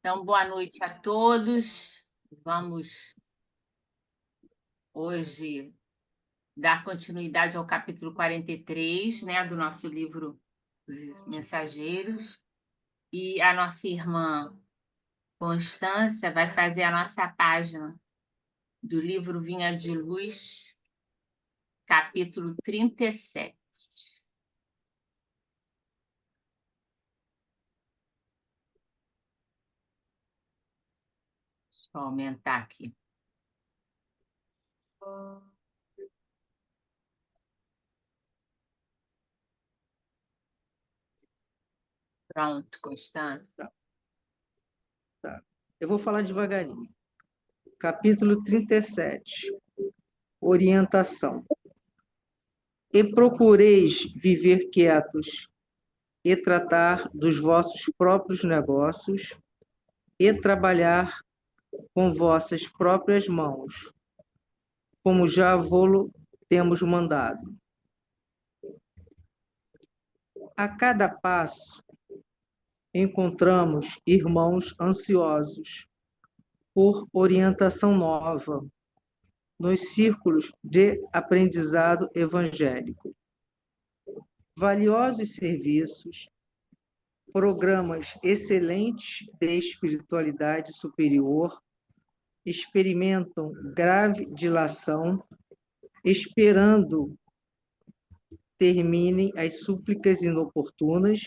Então, boa noite a todos. Vamos hoje dar continuidade ao capítulo 43, né, do nosso livro Os Mensageiros. E a nossa irmã Constância vai fazer a nossa página do livro Vinha de Luz, capítulo 37. Deixa eu aumentar aqui. Pronto, Constância. Tá. Eu vou falar devagarinho. Capítulo 37. Orientação. E procureis viver quietos, e tratar dos vossos próprios negócios, e trabalhar com vossas próprias mãos, como já vô-lo temos mandado. A cada passo encontramos irmãos ansiosos por orientação nova nos círculos de aprendizado evangélico. Valiosos serviços, programas excelentes de espiritualidade superior experimentam grave dilação, esperando terminem as súplicas inoportunas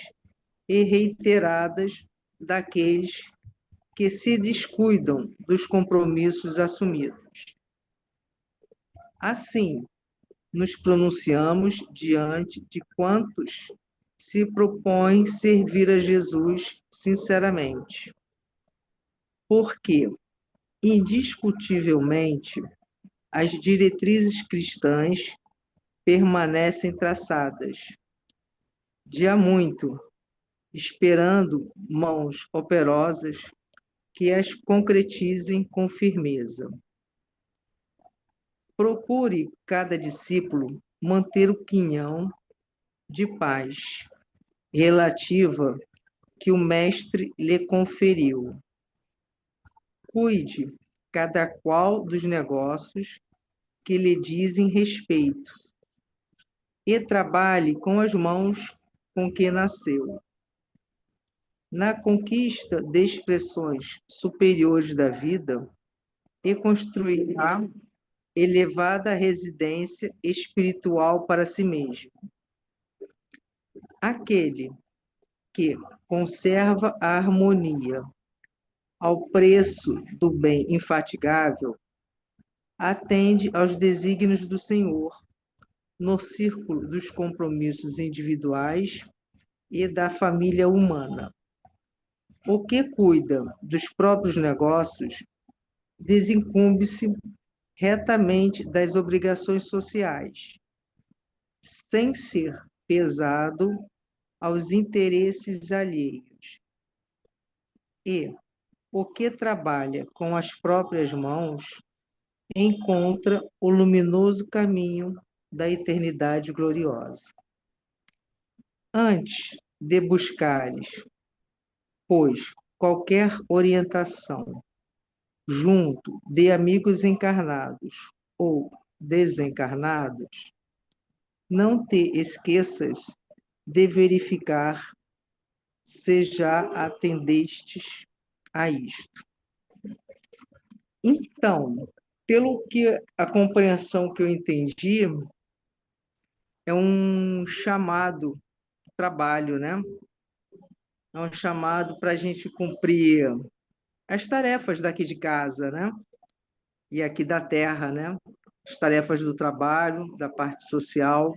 e reiteradas daqueles que se descuidam dos compromissos assumidos. Assim, nos pronunciamos diante de quantos se propõem servir a Jesus sinceramente. Porque, indiscutivelmente, as diretrizes cristãs permanecem traçadas, de há muito, esperando mãos operosas que as concretizem com firmeza. Procure cada discípulo manter o quinhão de paz relativa que o Mestre lhe conferiu. Cuide cada qual dos negócios que lhe dizem respeito e trabalhe com as mãos com que nasceu. Na conquista de expressões superiores da vida e construirá elevada residência espiritual para si mesmo. Aquele que conserva a harmonia ao preço do bem infatigável atende aos desígnios do Senhor no círculo dos compromissos individuais e da família humana. O que cuida dos próprios negócios desincumbe-se retamente das obrigações sociais, sem ser pesado aos interesses alheios. E o que trabalha com as próprias mãos encontra o luminoso caminho da eternidade gloriosa. Antes de buscares, pois, qualquer orientação junto de amigos encarnados ou desencarnados, não te esqueças de verificar se já atendestes a isto. Então, pelo que a compreensão que eu entendi, é um chamado trabalho, né? É um chamado para a gente cumprir as tarefas daqui de casa, né? E aqui da terra, né? As tarefas do trabalho, da parte social.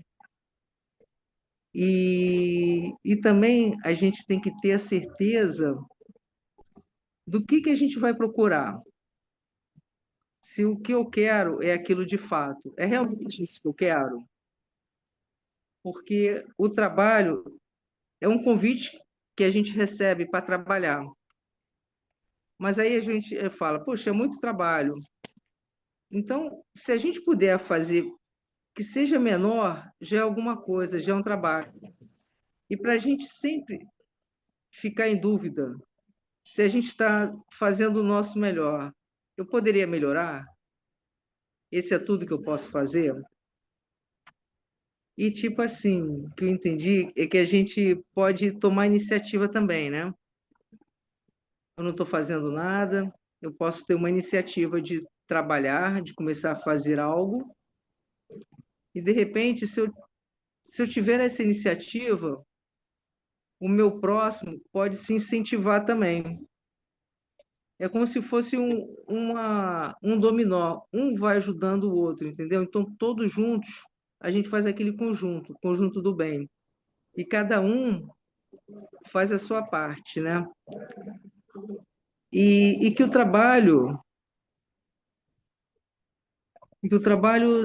E também a gente tem que ter a certeza do que a gente vai procurar. Se o que eu quero é aquilo de fato, é realmente isso que eu quero? Porque o trabalho é um convite que a gente recebe para trabalhar. Mas aí a gente fala, poxa, é muito trabalho. Então, se a gente puder fazer que seja menor, já é alguma coisa, já é um trabalho. E para a gente sempre ficar em dúvida se a gente está fazendo o nosso melhor, eu poderia melhorar? Esse é tudo que eu posso fazer? E, tipo assim, o que eu entendi é que a gente pode tomar iniciativa também, né? Eu não estou fazendo nada, eu posso ter uma iniciativa de trabalhar, de começar a fazer algo, e de repente, se eu tiver essa iniciativa, o meu próximo pode se incentivar também. É como se fosse um dominó, um vai ajudando o outro, entendeu? Então, todos juntos, a gente faz aquele conjunto, conjunto do bem. E cada um faz a sua parte, né? E que o trabalho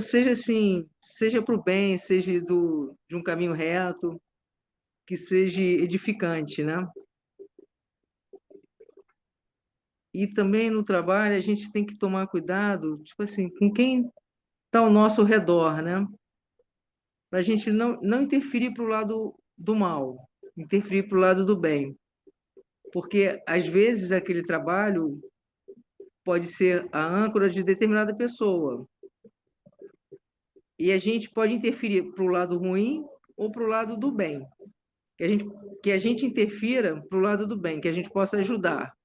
seja assim, seja para o bem, seja de um caminho reto, que seja edificante, né? E também no trabalho a gente tem que tomar cuidado, tipo assim, com quem está ao nosso redor, né? Para a gente não interferir para o lado do mal, interferir para o lado do bem. Porque às vezes aquele trabalho pode ser a âncora de determinada pessoa. E a gente pode interferir para o lado ruim ou para o lado do bem. Que a gente interfira para o lado do bem, que a gente possa ajudar.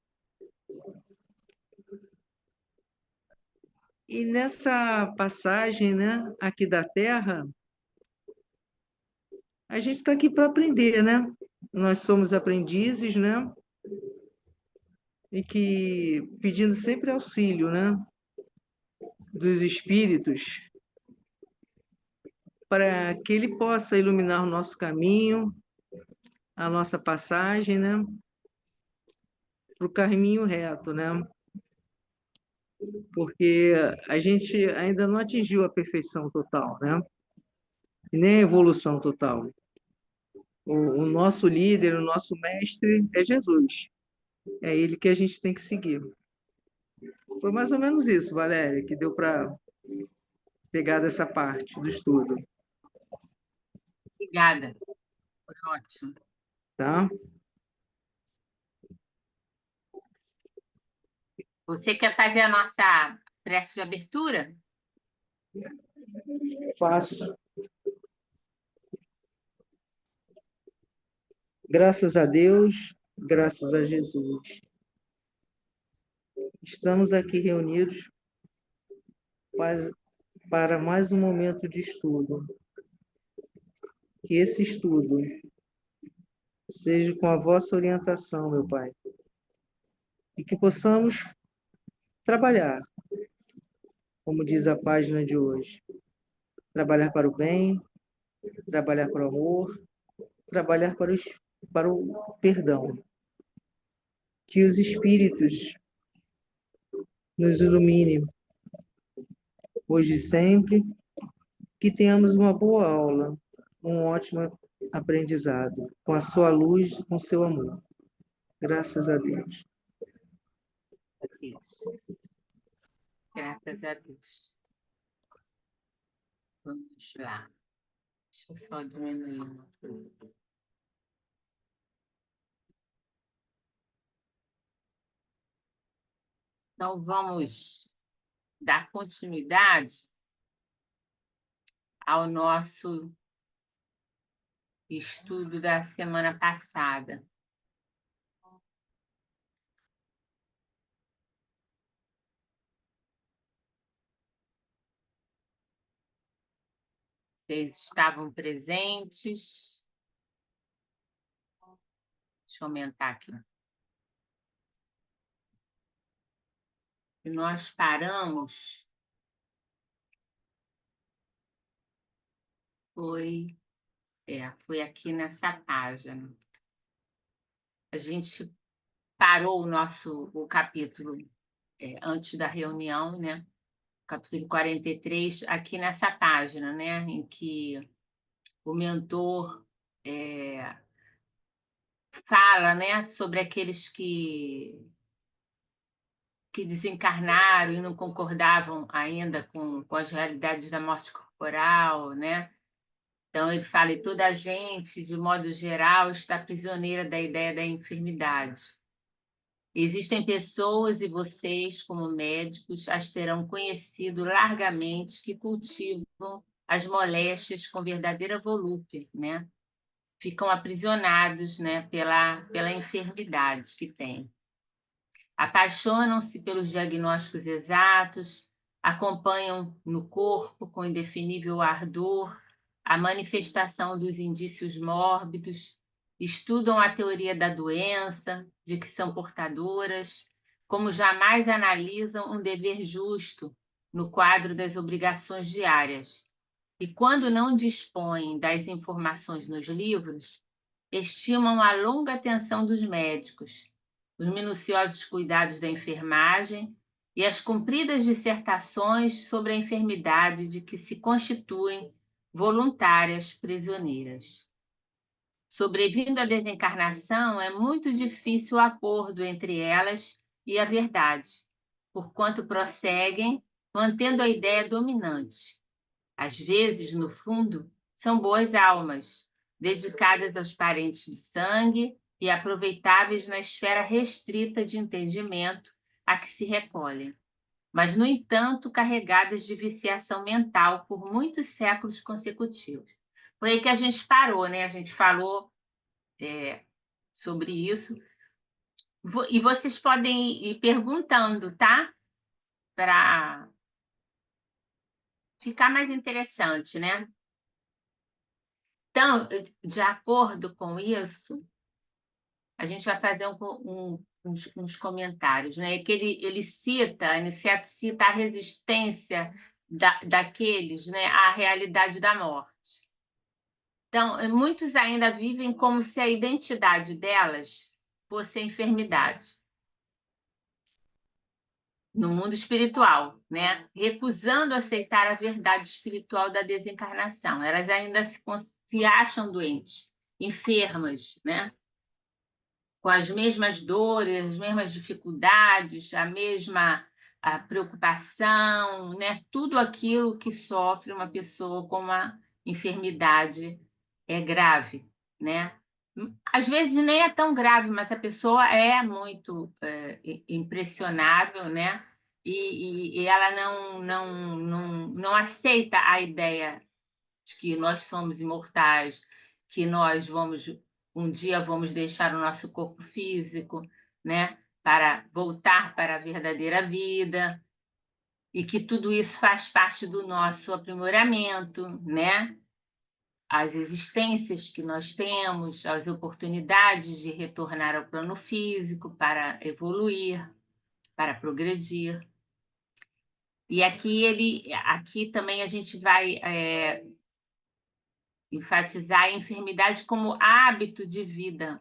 E nessa passagem, né, aqui da Terra, a gente está aqui para aprender, né? Nós somos aprendizes, né? E que pedindo sempre auxílio, né? Dos espíritos, para que ele possa iluminar o nosso caminho, a nossa passagem, né? Para o caminho reto, né? Porque a gente ainda não atingiu a perfeição total, né? E nem a evolução total. O nosso líder, o nosso mestre é Jesus. É ele que a gente tem que seguir. Foi mais ou menos isso, Valéria, que deu para pegar dessa parte do estudo, Obrigada, foi ótimo. tá? Você quer fazer a nossa prece de abertura? Faço. Graças a Deus, graças a Jesus. Estamos aqui reunidos para mais um momento de estudo. Que esse estudo seja com a vossa orientação, meu Pai, e que possamos trabalhar, como diz a página de hoje, trabalhar para o bem, trabalhar para o amor, trabalhar para o perdão. Que os espíritos nos iluminem hoje e sempre, que tenhamos uma boa aula, um ótimo aprendizado, com a sua luz, com o seu amor. Graças a Deus. A Deus. Graças a Deus. Vamos lá. Deixa eu só diminuir uma coisa aqui. Então, vamos dar continuidade ao nosso estudo da semana passada. Vocês estavam presentes? Deixa eu aumentar aqui. E nós paramos, foi aqui nessa página. A gente parou o capítulo antes da reunião, né? Capítulo 43, aqui nessa página, né? Em que o mentor fala, né, sobre aqueles que desencarnaram e não concordavam ainda com as realidades da morte corporal, né? Então, ele fala, e toda a gente, de modo geral, está prisioneira da ideia da enfermidade. Existem pessoas, e vocês, como médicos, as terão conhecido largamente, que cultivam as moléstias com verdadeira volúpia, né? Ficam aprisionados, né, pela enfermidade que têm. Apaixonam-se pelos diagnósticos exatos, acompanham no corpo com indefinível ardor a manifestação dos indícios mórbidos, estudam a teoria da doença, de que são portadoras, como jamais analisam um dever justo no quadro das obrigações diárias. E quando não dispõem das informações nos livros, estimam a longa atenção dos médicos, os minuciosos cuidados da enfermagem e as compridas dissertações sobre a enfermidade de que se constituem voluntárias prisioneiras. Sobrevindo à desencarnação, é muito difícil o acordo entre elas e a verdade, porquanto prosseguem mantendo a ideia dominante. Às vezes, no fundo, são boas almas, dedicadas aos parentes de sangue e aproveitáveis na esfera restrita de entendimento a que se recolhem, mas, no entanto, carregadas de viciação mental por muitos séculos consecutivos. Foi aí que a gente parou, né? A gente falou sobre isso. E vocês podem ir perguntando, tá? Para ficar mais interessante, né? Então, de acordo com isso, a gente vai fazer uns comentários, né? Que ele cita, Aniceto cita a resistência daqueles, né, à realidade da morte. Então, muitos ainda vivem como se a identidade delas fosse a enfermidade no mundo espiritual, né? Recusando aceitar a verdade espiritual da desencarnação. Elas ainda se acham doentes, enfermas, né? Com as mesmas dores, as mesmas dificuldades, a preocupação, né? Tudo aquilo que sofre uma pessoa com uma enfermidade grave, né? Às vezes nem é tão grave, mas a pessoa é muito impressionável, né? E ela não aceita a ideia de que nós somos imortais, que nós um dia vamos deixar o nosso corpo físico, né, para voltar para a verdadeira vida, e que tudo isso faz parte do nosso aprimoramento, né? As existências que nós temos, as oportunidades de retornar ao plano físico para evoluir, para progredir. E aqui também a gente vai enfatizar a enfermidade como hábito de vida.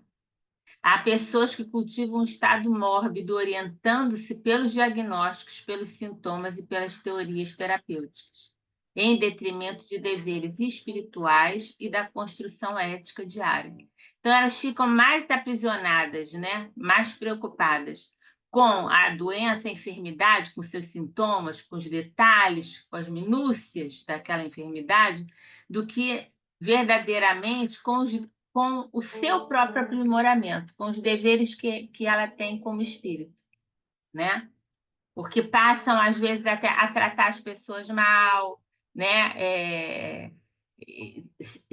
Há pessoas que cultivam um estado mórbido, orientando-se pelos diagnósticos, pelos sintomas e pelas teorias terapêuticas, em detrimento de deveres espirituais e da construção ética diária. Então, elas ficam mais aprisionadas, né? Mais preocupadas com a doença, a enfermidade, com seus sintomas, com os detalhes, com as minúcias daquela enfermidade, do que verdadeiramente com o seu próprio aprimoramento, com os deveres que ela tem como espírito, né? Porque passam, às vezes, até a tratar as pessoas mal, né?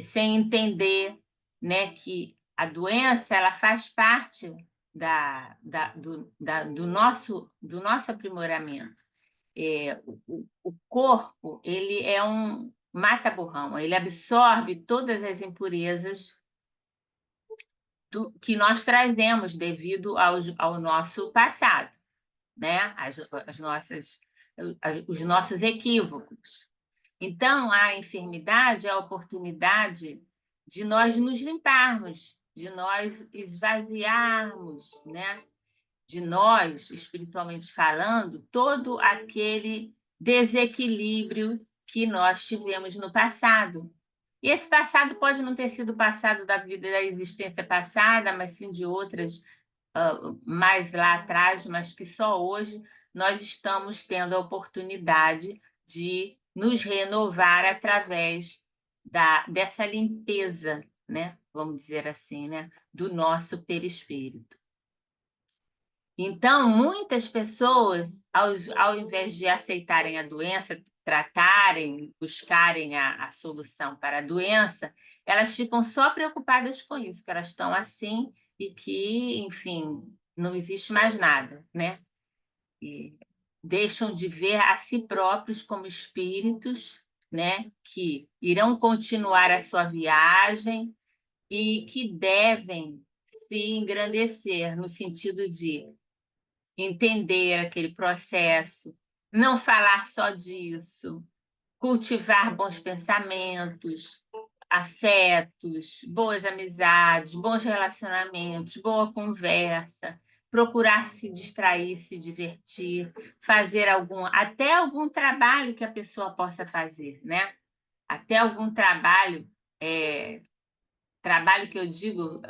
Sem entender, né, que a doença ela faz parte do nosso aprimoramento. O corpo ele é um mata-borrão, ele absorve todas as impurezas que nós trazemos devido ao nosso passado, né? Os nossos equívocos. Então, a enfermidade é a oportunidade de nós nos limparmos, de nós esvaziarmos, né? De nós, espiritualmente falando, todo aquele desequilíbrio que nós tivemos no passado. E esse passado pode não ter sido o passado da vida da existência passada, mas sim de outras mais lá atrás, mas que só hoje nós estamos tendo a oportunidade de nos renovar através dessa limpeza, né? Vamos dizer assim, né? Do nosso perispírito. Então, muitas pessoas, ao invés de aceitarem a doença, tratarem, buscarem a solução para a doença, elas ficam só preocupadas com isso, que elas estão assim e que, enfim, não existe mais nada, né? E deixam de ver a si próprios como espíritos, né? Que irão continuar a sua viagem e que devem se engrandecer no sentido de entender aquele processo, não falar só disso, cultivar bons pensamentos, afetos, boas amizades, bons relacionamentos, boa conversa, procurar se distrair, se divertir, fazer até algum trabalho que a pessoa possa fazer, né? Até algum trabalho que eu digo,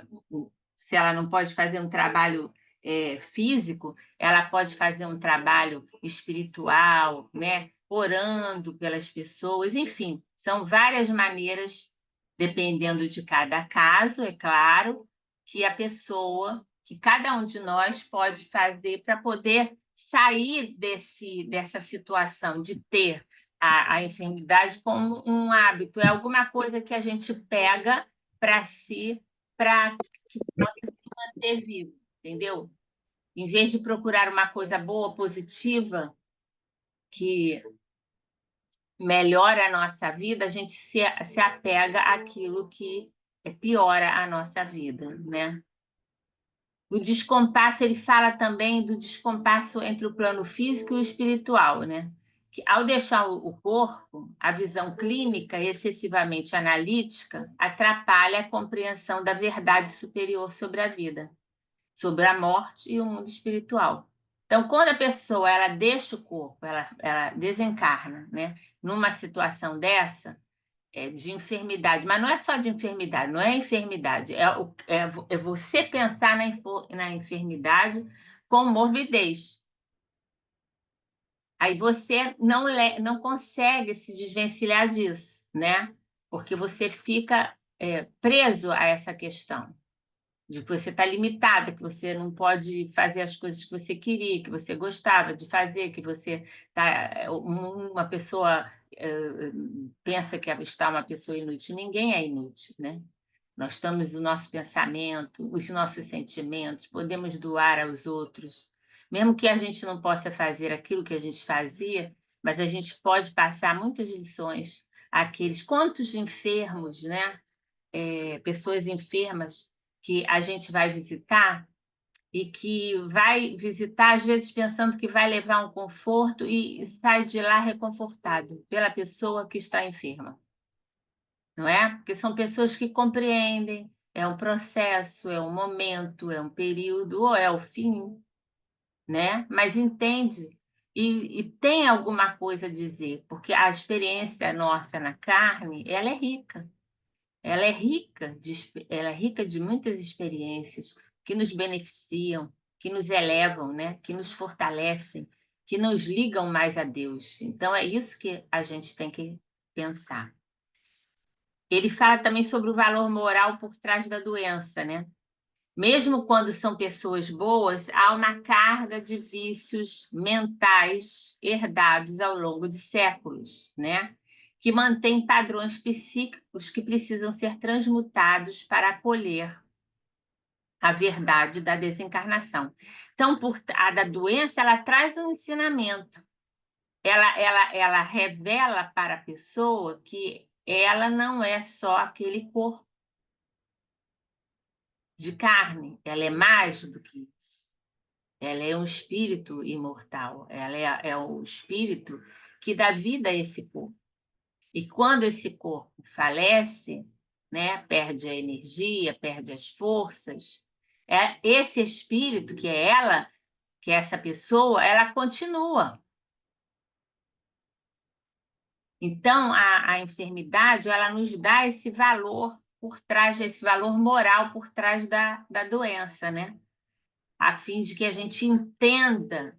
se ela não pode fazer um trabalho físico, ela pode fazer um trabalho espiritual, né? Orando pelas pessoas, enfim, são várias maneiras, dependendo de cada caso, é claro, que cada um de nós pode fazer para poder sair dessa situação de ter a enfermidade como um hábito, é alguma coisa que a gente pega para si, para que possa se manter vivo, entendeu? Em vez de procurar uma coisa boa, positiva, que melhora a nossa vida, a gente se apega àquilo que piora a nossa vida, né? O descompasso, ele fala também do descompasso entre o plano físico e o espiritual, né? Que, ao deixar o corpo, a visão clínica excessivamente analítica atrapalha a compreensão da verdade superior sobre a vida, sobre a morte e o mundo espiritual. Então, quando a pessoa ela deixa o corpo, ela desencarna, né? Numa situação dessa, de enfermidade, mas não é só de enfermidade, não é enfermidade, é você pensar na enfermidade com morbidez. Aí você não consegue se desvencilhar disso, né? Porque você fica preso a essa questão de que você está limitada, que você não pode fazer as coisas que você queria, que você gostava de fazer, que você está uma pessoa pensa que está uma pessoa inútil. Ninguém é inútil, né? Nós estamos no nosso pensamento, os nossos sentimentos, podemos doar aos outros, mesmo que a gente não possa fazer aquilo que a gente fazia, mas a gente pode passar muitas lições àqueles quantos enfermos, né? Pessoas enfermas que a gente vai visitar e que vai visitar, às vezes, pensando que vai levar um conforto e sai de lá reconfortado pela pessoa que está enferma, não é? Porque são pessoas que compreendem, é um processo, é um momento, é um período, ou é o fim, né? Mas entende e tem alguma coisa a dizer, porque a experiência nossa na carne, ela é rica. Ela é rica de muitas experiências que nos beneficiam, que nos elevam, né? Que nos fortalecem, que nos ligam mais a Deus. Então, é isso que a gente tem que pensar. Ele fala também sobre o valor moral por trás da doença, né? Mesmo quando são pessoas boas, há uma carga de vícios mentais herdados ao longo de séculos, né? Que mantém padrões psíquicos que precisam ser transmutados para acolher a verdade da desencarnação. Então, a da doença, ela traz um ensinamento. Ela revela para a pessoa que ela não é só aquele corpo de carne, ela é mais do que isso. Ela é um espírito imortal, ela é o espírito que dá vida a esse corpo. E quando esse corpo falece, né, perde a energia, perde as forças, esse espírito, que é ela, que é essa pessoa, ela continua. Então, a enfermidade, ela nos dá esse valor por trás, esse valor moral por trás da doença, né? A fim de que a gente entenda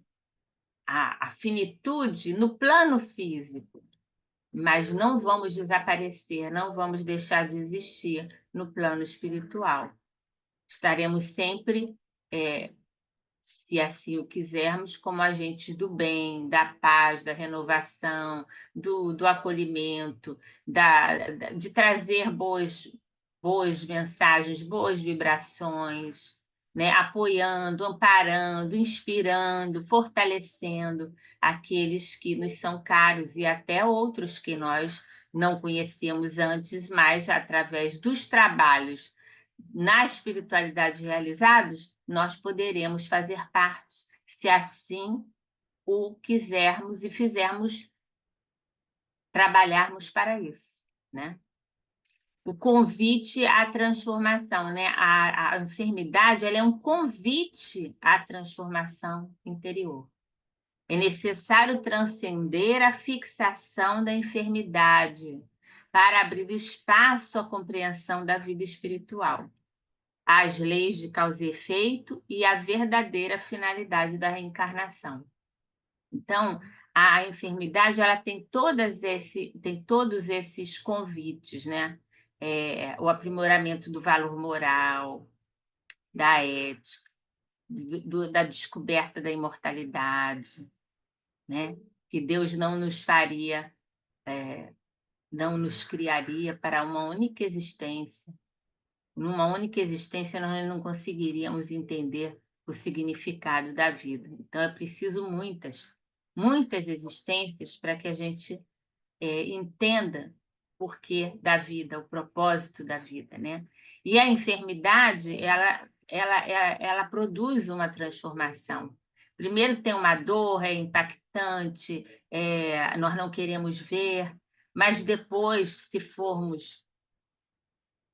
a finitude no plano físico, mas não vamos desaparecer, não vamos deixar de existir no plano espiritual. Estaremos sempre se assim o quisermos, como agentes do bem, da paz, da renovação, do acolhimento, de trazer boas mensagens, boas vibrações, né? Apoiando, amparando, inspirando, fortalecendo aqueles que nos são caros e até outros que nós não conhecíamos antes, mas através dos trabalhos na espiritualidade realizados, nós poderemos fazer parte, se assim o quisermos e fizermos, trabalharmos para isso, né? O convite à transformação, né? A enfermidade, ela é um convite à transformação interior. É necessário transcender a fixação da enfermidade para abrir espaço à compreensão da vida espiritual, as leis de causa e efeito e a verdadeira finalidade da reencarnação. Então, a enfermidade ela tem todos esses convites, né? O aprimoramento do valor moral, da ética, da descoberta da imortalidade, né? Que Deus não nos faria, não nos criaria para uma única existência. Numa única existência, nós não conseguiríamos entender o significado da vida. Então, é preciso muitas existências para que a gente entenda o porquê da vida, o propósito da vida, né? E a enfermidade, ela produz uma transformação. Primeiro tem uma dor, é impactante, nós não queremos ver, mas depois, se formos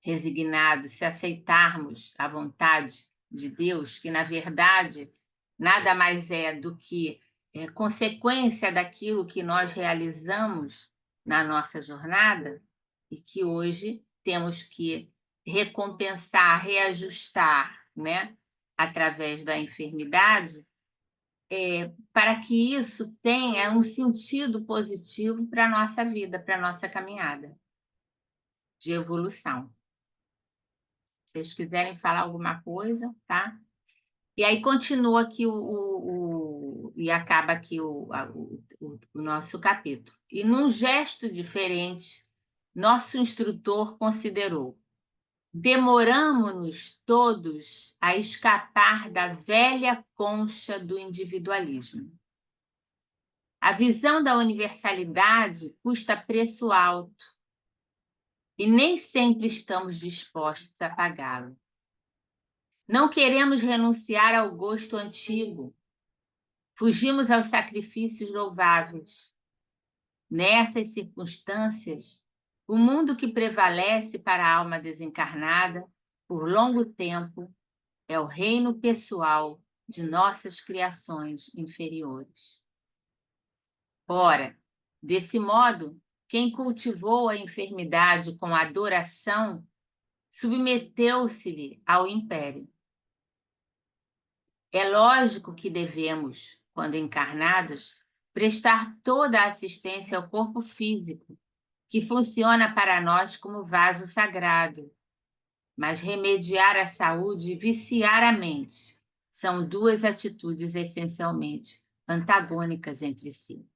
resignados, se aceitarmos a vontade de Deus, que na verdade nada mais é do que consequência daquilo que nós realizamos na nossa jornada e que hoje temos que recompensar, reajustar, né, através da enfermidade, para que isso tenha um sentido positivo para a nossa vida, para a nossa caminhada de evolução. Se vocês quiserem falar alguma coisa, tá? E aí continua aqui e acaba aqui o nosso capítulo. E num gesto diferente, nosso instrutor considerou: demoramo-nos todos a escapar da velha concha do individualismo. A visão da universalidade custa preço alto e nem sempre estamos dispostos a pagá-lo. Não queremos renunciar ao gosto antigo. Fugimos aos sacrifícios louváveis. Nessas circunstâncias, o mundo que prevalece para a alma desencarnada, por longo tempo, é o reino pessoal de nossas criações inferiores. Ora, desse modo, quem cultivou a enfermidade com adoração submeteu-se-lhe ao império. É lógico que devemos, quando encarnados, prestar toda a assistência ao corpo físico, que funciona para nós como vaso sagrado. Mas remediar a saúde e viciar a mente são duas atitudes essencialmente antagônicas entre si.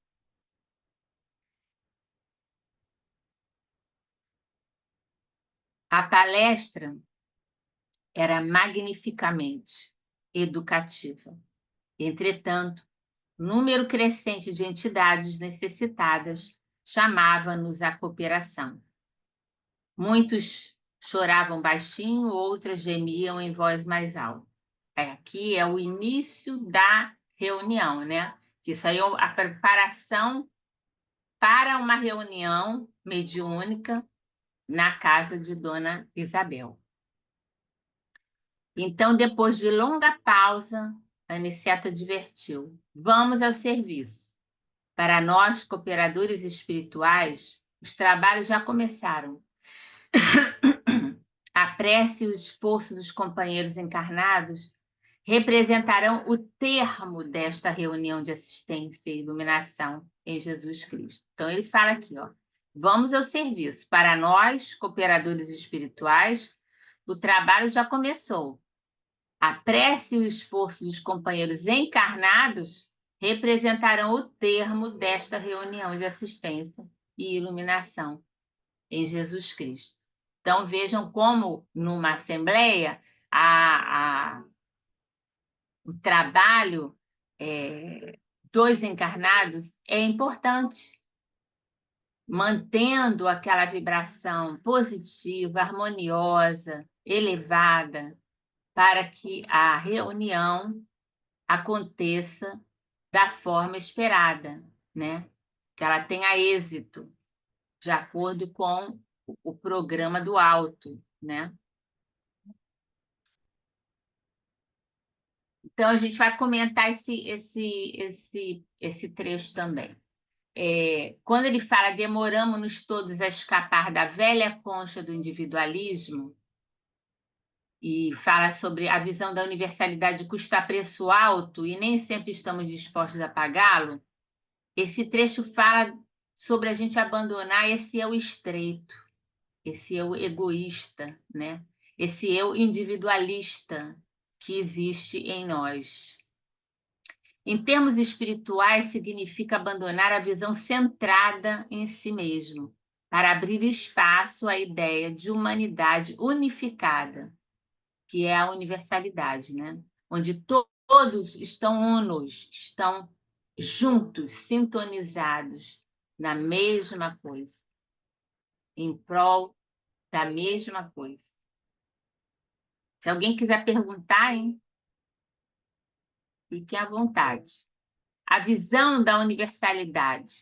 A palestra era magnificamente educativa. Entretanto, número crescente de entidades necessitadas chamava-nos à cooperação. Muitos choravam baixinho, outras gemiam em voz mais alta. Aqui é o início da reunião, né? Isso aí é a preparação para uma reunião mediúnica na casa de Dona Isabel. Então, depois de longa pausa, a Aniceto advertiu: vamos ao serviço. Para nós, cooperadores espirituais, os trabalhos já começaram. A prece e o esforço dos companheiros encarnados representarão o termo desta reunião de assistência e iluminação em Jesus Cristo. Então, ele fala aqui, ó, vamos ao serviço. Para nós, cooperadores espirituais, o trabalho já começou. A prece e o esforço dos companheiros encarnados representarão o termo desta reunião de assistência e iluminação em Jesus Cristo. Então, vejam como, numa assembleia, o trabalho dos encarnados é importante, mantendo aquela vibração positiva, harmoniosa, elevada, para que a reunião aconteça da forma esperada, né? Que ela tenha êxito, de acordo com o programa do alto, né? Então, a gente vai comentar esse trecho também. Quando ele fala demoramos-nos todos a escapar da velha concha do individualismo, e fala sobre a visão da universalidade custa preço alto e nem sempre estamos dispostos a pagá-lo, esse trecho fala sobre a gente abandonar esse eu estreito, esse eu egoísta, né? Esse eu individualista que existe em nós. Em termos espirituais, significa abandonar a visão centrada em si mesmo, para abrir espaço à ideia de humanidade unificada, que é a universalidade, né? Onde todos estão unos, estão juntos, sintonizados na mesma coisa, em prol da mesma coisa. Se alguém quiser perguntar, hein? Fiquem à vontade. A visão da universalidade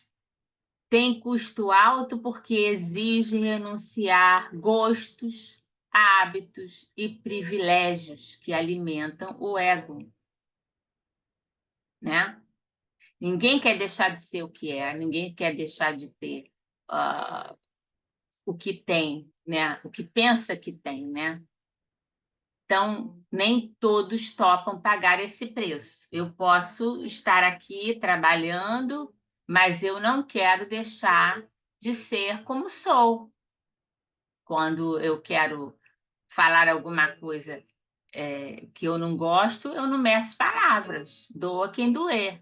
tem custo alto porque exige renunciar gostos, hábitos e privilégios que alimentam o ego, né? Ninguém quer deixar de ser o que é, ninguém quer deixar de ter o que tem, né? O que pensa que tem, né? Então, nem todos topam pagar esse preço. Eu posso estar aqui trabalhando, mas eu não quero deixar de ser como sou. Quando eu quero falar alguma coisa que eu não gosto, eu não meço palavras, doa quem doer.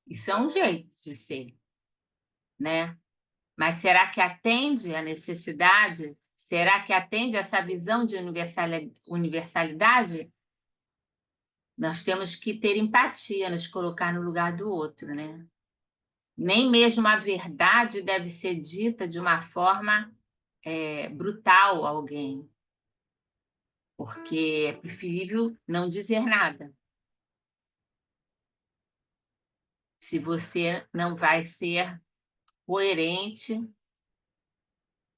Isso é um jeito de ser, né? Mas será que atende à necessidade? Será que atende essa visão de universalidade? Nós temos que ter empatia, nos colocar no lugar do outro, né? Nem mesmo a verdade deve ser dita de uma forma brutal a alguém, porque é preferível não dizer nada. Se você não vai ser coerente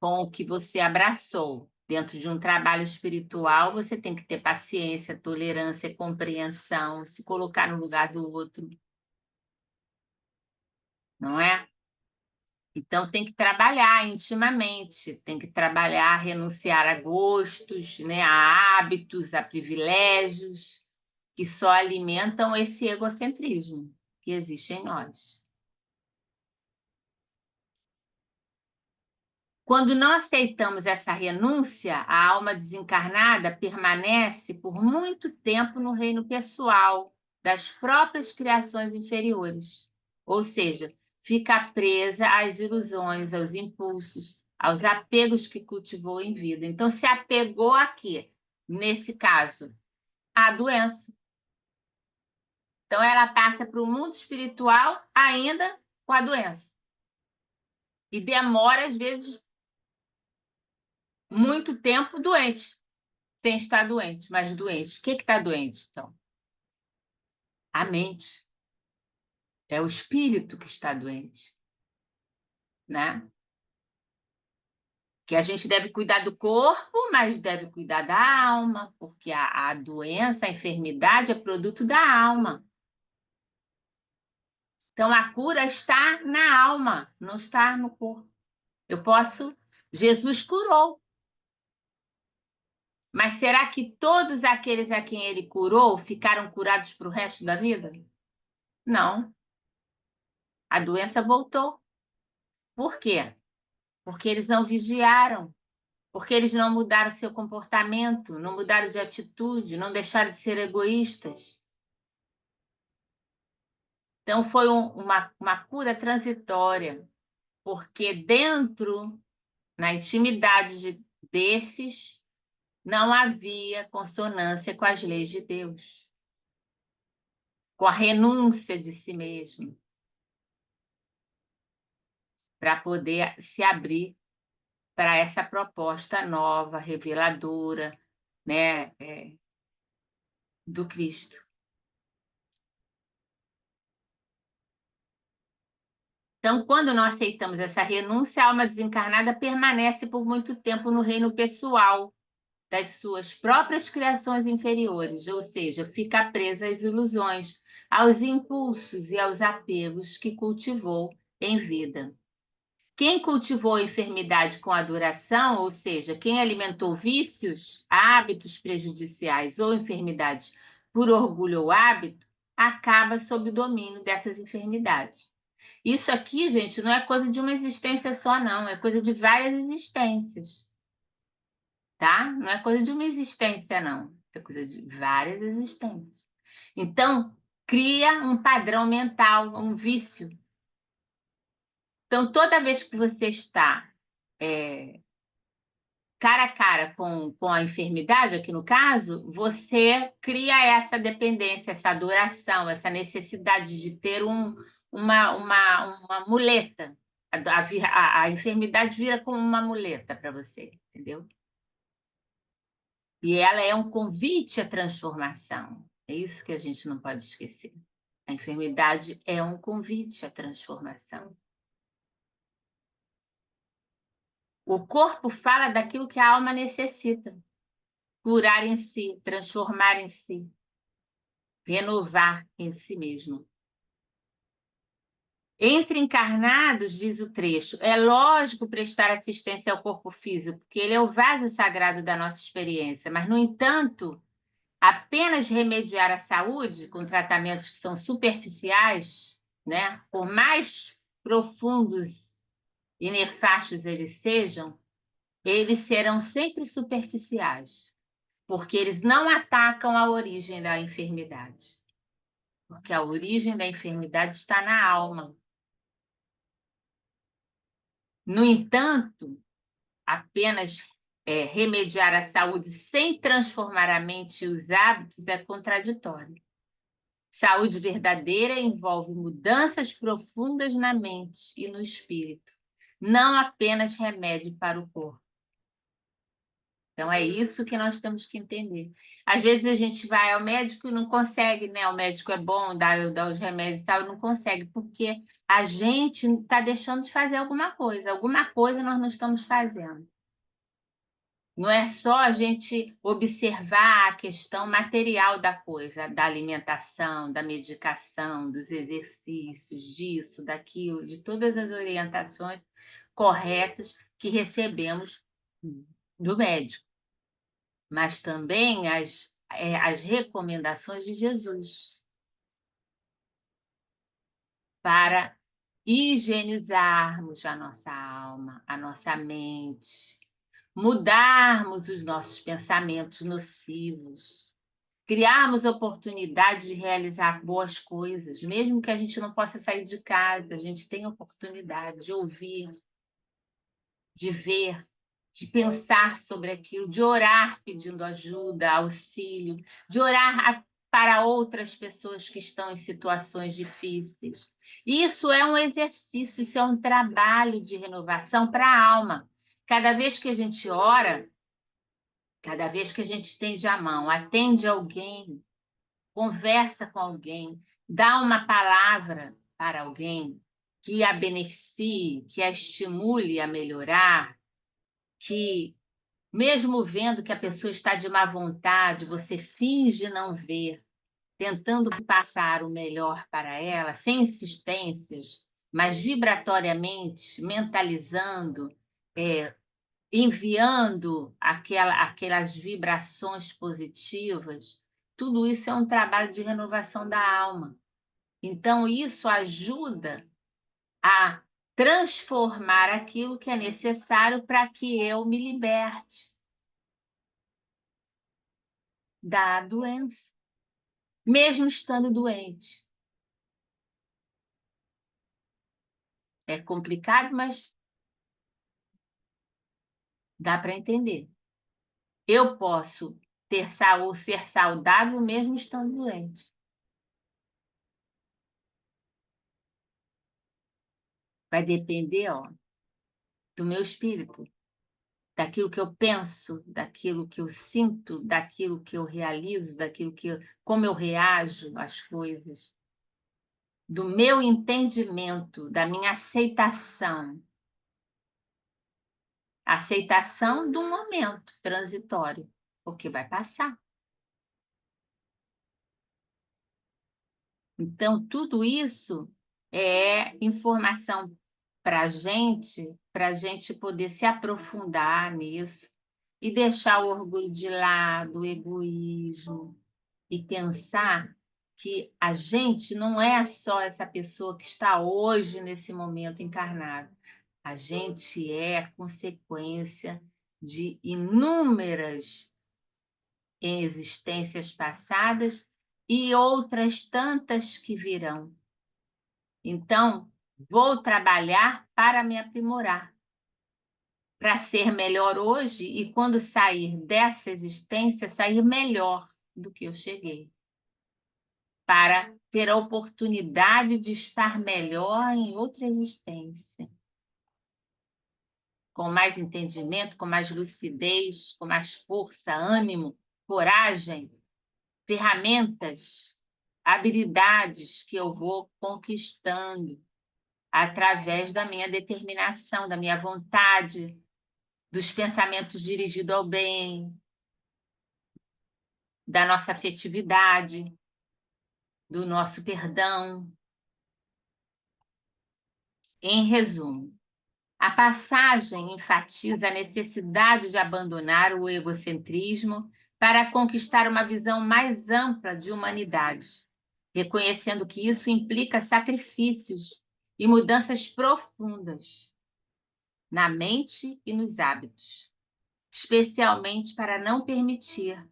com o que você abraçou. Dentro de um trabalho espiritual, você tem que ter paciência, tolerância, compreensão, se colocar no lugar do outro, não é? Então, tem que trabalhar intimamente, tem que trabalhar, renunciar a gostos, né, a hábitos, a privilégios, que só alimentam esse egocentrismo que existe em nós. Quando não aceitamos essa renúncia, a alma desencarnada permanece por muito tempo no reino pessoal das próprias criações inferiores. Ou seja, fica presa às ilusões, aos impulsos, aos apegos que cultivou em vida. Então, se apegou a quê? Nesse caso, à doença. Então, ela passa para o mundo espiritual ainda com a doença. E demora, às vezes, muito tempo doente, sem estar doente, mas doente. O que está doente, então? A mente. É o espírito que está doente, né? Que a gente deve cuidar do corpo, mas deve cuidar da alma, porque a doença, a enfermidade é produto da alma. Então, a cura está na alma, não está no corpo. Jesus curou. Mas será que todos aqueles a quem ele curou ficaram curados para o resto da vida? Não. A doença voltou. Por quê? Porque eles não vigiaram, porque eles não mudaram seu comportamento, não mudaram de atitude, não deixaram de ser egoístas. Então, foi uma cura transitória, porque dentro, na intimidade desses, não havia consonância com as leis de Deus, com a renúncia de si mesmo, para poder se abrir para essa proposta nova, reveladora, né, do Cristo. Então, quando não aceitamos essa renúncia, a alma desencarnada permanece por muito tempo no reino pessoal das suas próprias criações inferiores, ou seja, fica presa às ilusões, aos impulsos e aos apegos que cultivou em vida. Quem cultivou a enfermidade com adoração, ou seja, quem alimentou vícios, hábitos prejudiciais ou enfermidades por orgulho ou hábito, acaba sob o domínio dessas enfermidades. Isso aqui, gente, não é coisa de uma existência só, não, é coisa de várias existências, tá? Não é coisa de uma existência, não, é coisa de várias existências. Então, cria um padrão mental, um vício. Então, toda vez que você está cara a cara com a enfermidade, aqui no caso, você cria essa dependência, essa adoração, essa necessidade de ter uma muleta. A enfermidade vira como uma muleta para você, entendeu? E ela é um convite à transformação. É isso que a gente não pode esquecer. A enfermidade é um convite à transformação. O corpo fala daquilo que a alma necessita. Curar em si, transformar em si, renovar em si mesmo. Entre encarnados, diz o trecho, é lógico prestar assistência ao corpo físico, porque ele é o vaso sagrado da nossa experiência, mas, no entanto, apenas remediar a saúde com tratamentos que são superficiais, né, por mais profundos e nefastos eles sejam, eles serão sempre superficiais, porque eles não atacam a origem da enfermidade. Porque a origem da enfermidade está na alma. No entanto, apenas remediar a saúde sem transformar a mente e os hábitos é contraditório. Saúde verdadeira envolve mudanças profundas na mente e no espírito, não apenas remédio para o corpo. Então, é isso que nós temos que entender. Às vezes a gente vai ao médico e não consegue, né? O médico é bom, dá os remédios e tal, não consegue, porque a gente está deixando de fazer alguma coisa nós não estamos fazendo. Não é só a gente observar a questão material da coisa, da alimentação, da medicação, dos exercícios, disso, daquilo, de todas as orientações corretas que recebemos do médico, mas também as recomendações de Jesus para higienizarmos a nossa alma, a nossa mente, mudarmos os nossos pensamentos nocivos, criarmos oportunidades de realizar boas coisas, mesmo que a gente não possa sair de casa, a gente tem oportunidade de ouvir, de ver, de pensar sobre aquilo, de orar pedindo ajuda, auxílio, de orar para outras pessoas que estão em situações difíceis. Isso é um exercício, isso é um trabalho de renovação para a alma. Cada vez que a gente ora, cada vez que a gente estende a mão, atende alguém, conversa com alguém, dá uma palavra para alguém que a beneficie, que a estimule a melhorar, que, mesmo vendo que a pessoa está de má vontade, você finge não ver, tentando passar o melhor para ela, sem insistências, mas vibratoriamente, mentalizando, enviando aquelas vibrações positivas, tudo isso é um trabalho de renovação da alma. Então, isso ajuda a transformar aquilo que é necessário para que eu me liberte da doença, mesmo estando doente. É complicado, mas dá para entender. Eu posso ser saudável mesmo estando doente. Vai depender, ó, do meu espírito, daquilo que eu penso, daquilo que eu sinto, daquilo que eu realizo, como eu reajo às coisas, do meu entendimento, da minha aceitação. Aceitação do momento transitório, porque vai passar. Então, tudo isso é informação para a gente poder se aprofundar nisso e deixar o orgulho de lado, o egoísmo, e pensar que a gente não é só essa pessoa que está hoje, nesse momento encarnado. A gente é consequência de inúmeras existências passadas e outras tantas que virão. Então, vou trabalhar para me aprimorar, para ser melhor hoje e, quando sair dessa existência, sair melhor do que eu cheguei, para ter a oportunidade de estar melhor em outra existência, com mais entendimento, com mais lucidez, com mais força, ânimo, coragem, ferramentas, habilidades que eu vou conquistando através da minha determinação, da minha vontade, dos pensamentos dirigidos ao bem, da nossa afetividade, do nosso perdão. Em resumo, a passagem enfatiza a necessidade de abandonar o egocentrismo para conquistar uma visão mais ampla de humanidade, reconhecendo que isso implica sacrifícios e mudanças profundas na mente e nos hábitos, especialmente para não permitir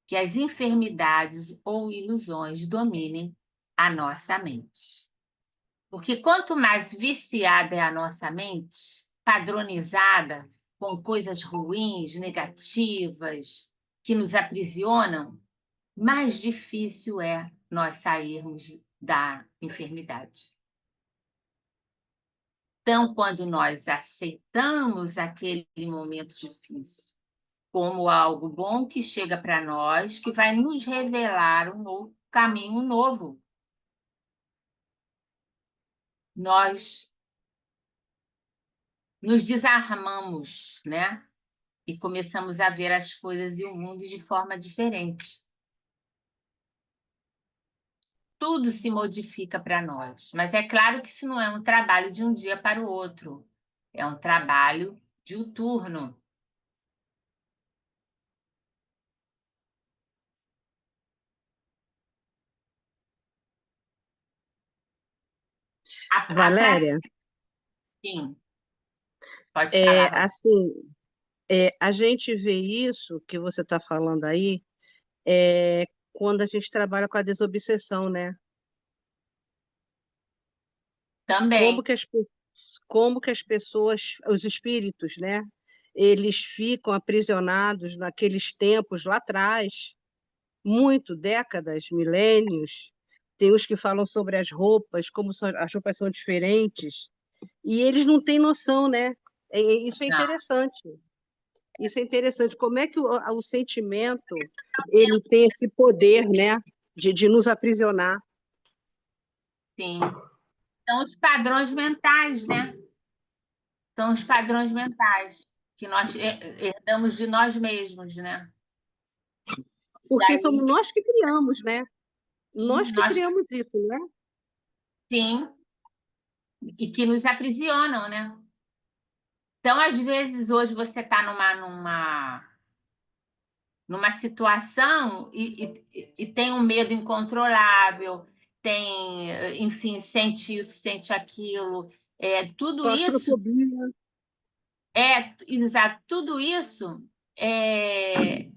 que as enfermidades ou ilusões dominem a nossa mente. Porque quanto mais viciada é a nossa mente, padronizada com coisas ruins, negativas, que nos aprisionam, mais difícil é nós sairmos da enfermidade. Então, quando nós aceitamos aquele momento difícil como algo bom que chega para nós, que vai nos revelar um caminho novo, nós nos desarmamos, né? E começamos a ver as coisas e o mundo de forma diferente. Tudo se modifica para nós, mas é claro que isso não é um trabalho de um dia para o outro, é um trabalho diuturno. Valéria, Sim, pode falar, Rosa. assim, a gente vê isso que você está falando aí, quando a gente trabalha com a desobsessão, né? Como Também, que como que as pessoas, os espíritos, né? Eles ficam aprisionados naqueles tempos lá atrás, muito, décadas, milênios. Tem os que falam sobre as roupas, as roupas são diferentes, e eles não têm noção, né? Isso é não, interessante. Isso é interessante. Como é que o sentimento ele tem esse poder, né, de nos aprisionar? sim. São os padrões mentais, né? São os padrões mentais que nós herdamos de nós mesmos, né? Porque somos Daí, nós que criamos, né? Nós que nós, criamos isso, né? sim, e que nos aprisionam, né? Então, às vezes, hoje você está numa situação e tem um medo incontrolável, enfim, sente isso, sente aquilo, Tudo isso Claustrofobia. exato, tudo isso é,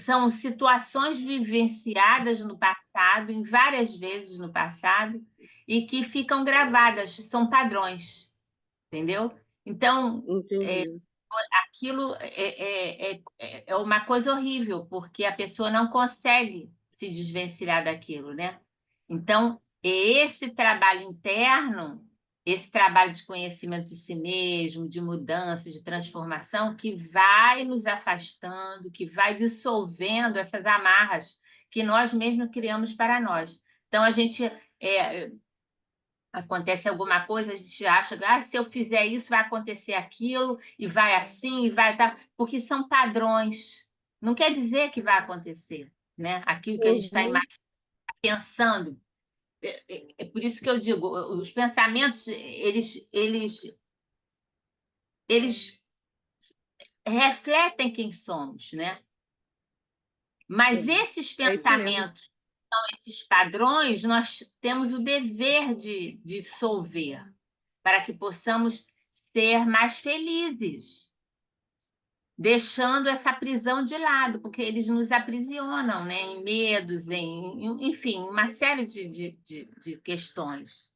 são situações vivenciadas no passado, em várias vezes no passado, e que ficam gravadas, são padrões, entendeu? Então, Entendi. aquilo é uma coisa horrível, porque a pessoa não consegue se desvencilhar daquilo, né? Então, é esse trabalho interno, esse trabalho de conhecimento de si mesmo, de mudança, de transformação, que vai nos afastando, que vai dissolvendo essas amarras que nós mesmos criamos para nós. Então, a gente acontece alguma coisa, a gente acha que se eu fizer isso, vai acontecer aquilo, e vai assim, e vai tal, porque são padrões. Não quer dizer que vai acontecer, né? Aquilo que a gente está Uhum. pensando. É por isso que eu digo, os pensamentos, eles refletem quem somos, né? Mas esses É isso mesmo. pensamentos, esses padrões, nós temos o dever de dissolver, para que possamos ser mais felizes, deixando essa prisão de lado, porque eles nos aprisionam, né? Em medos, enfim, uma série de questões.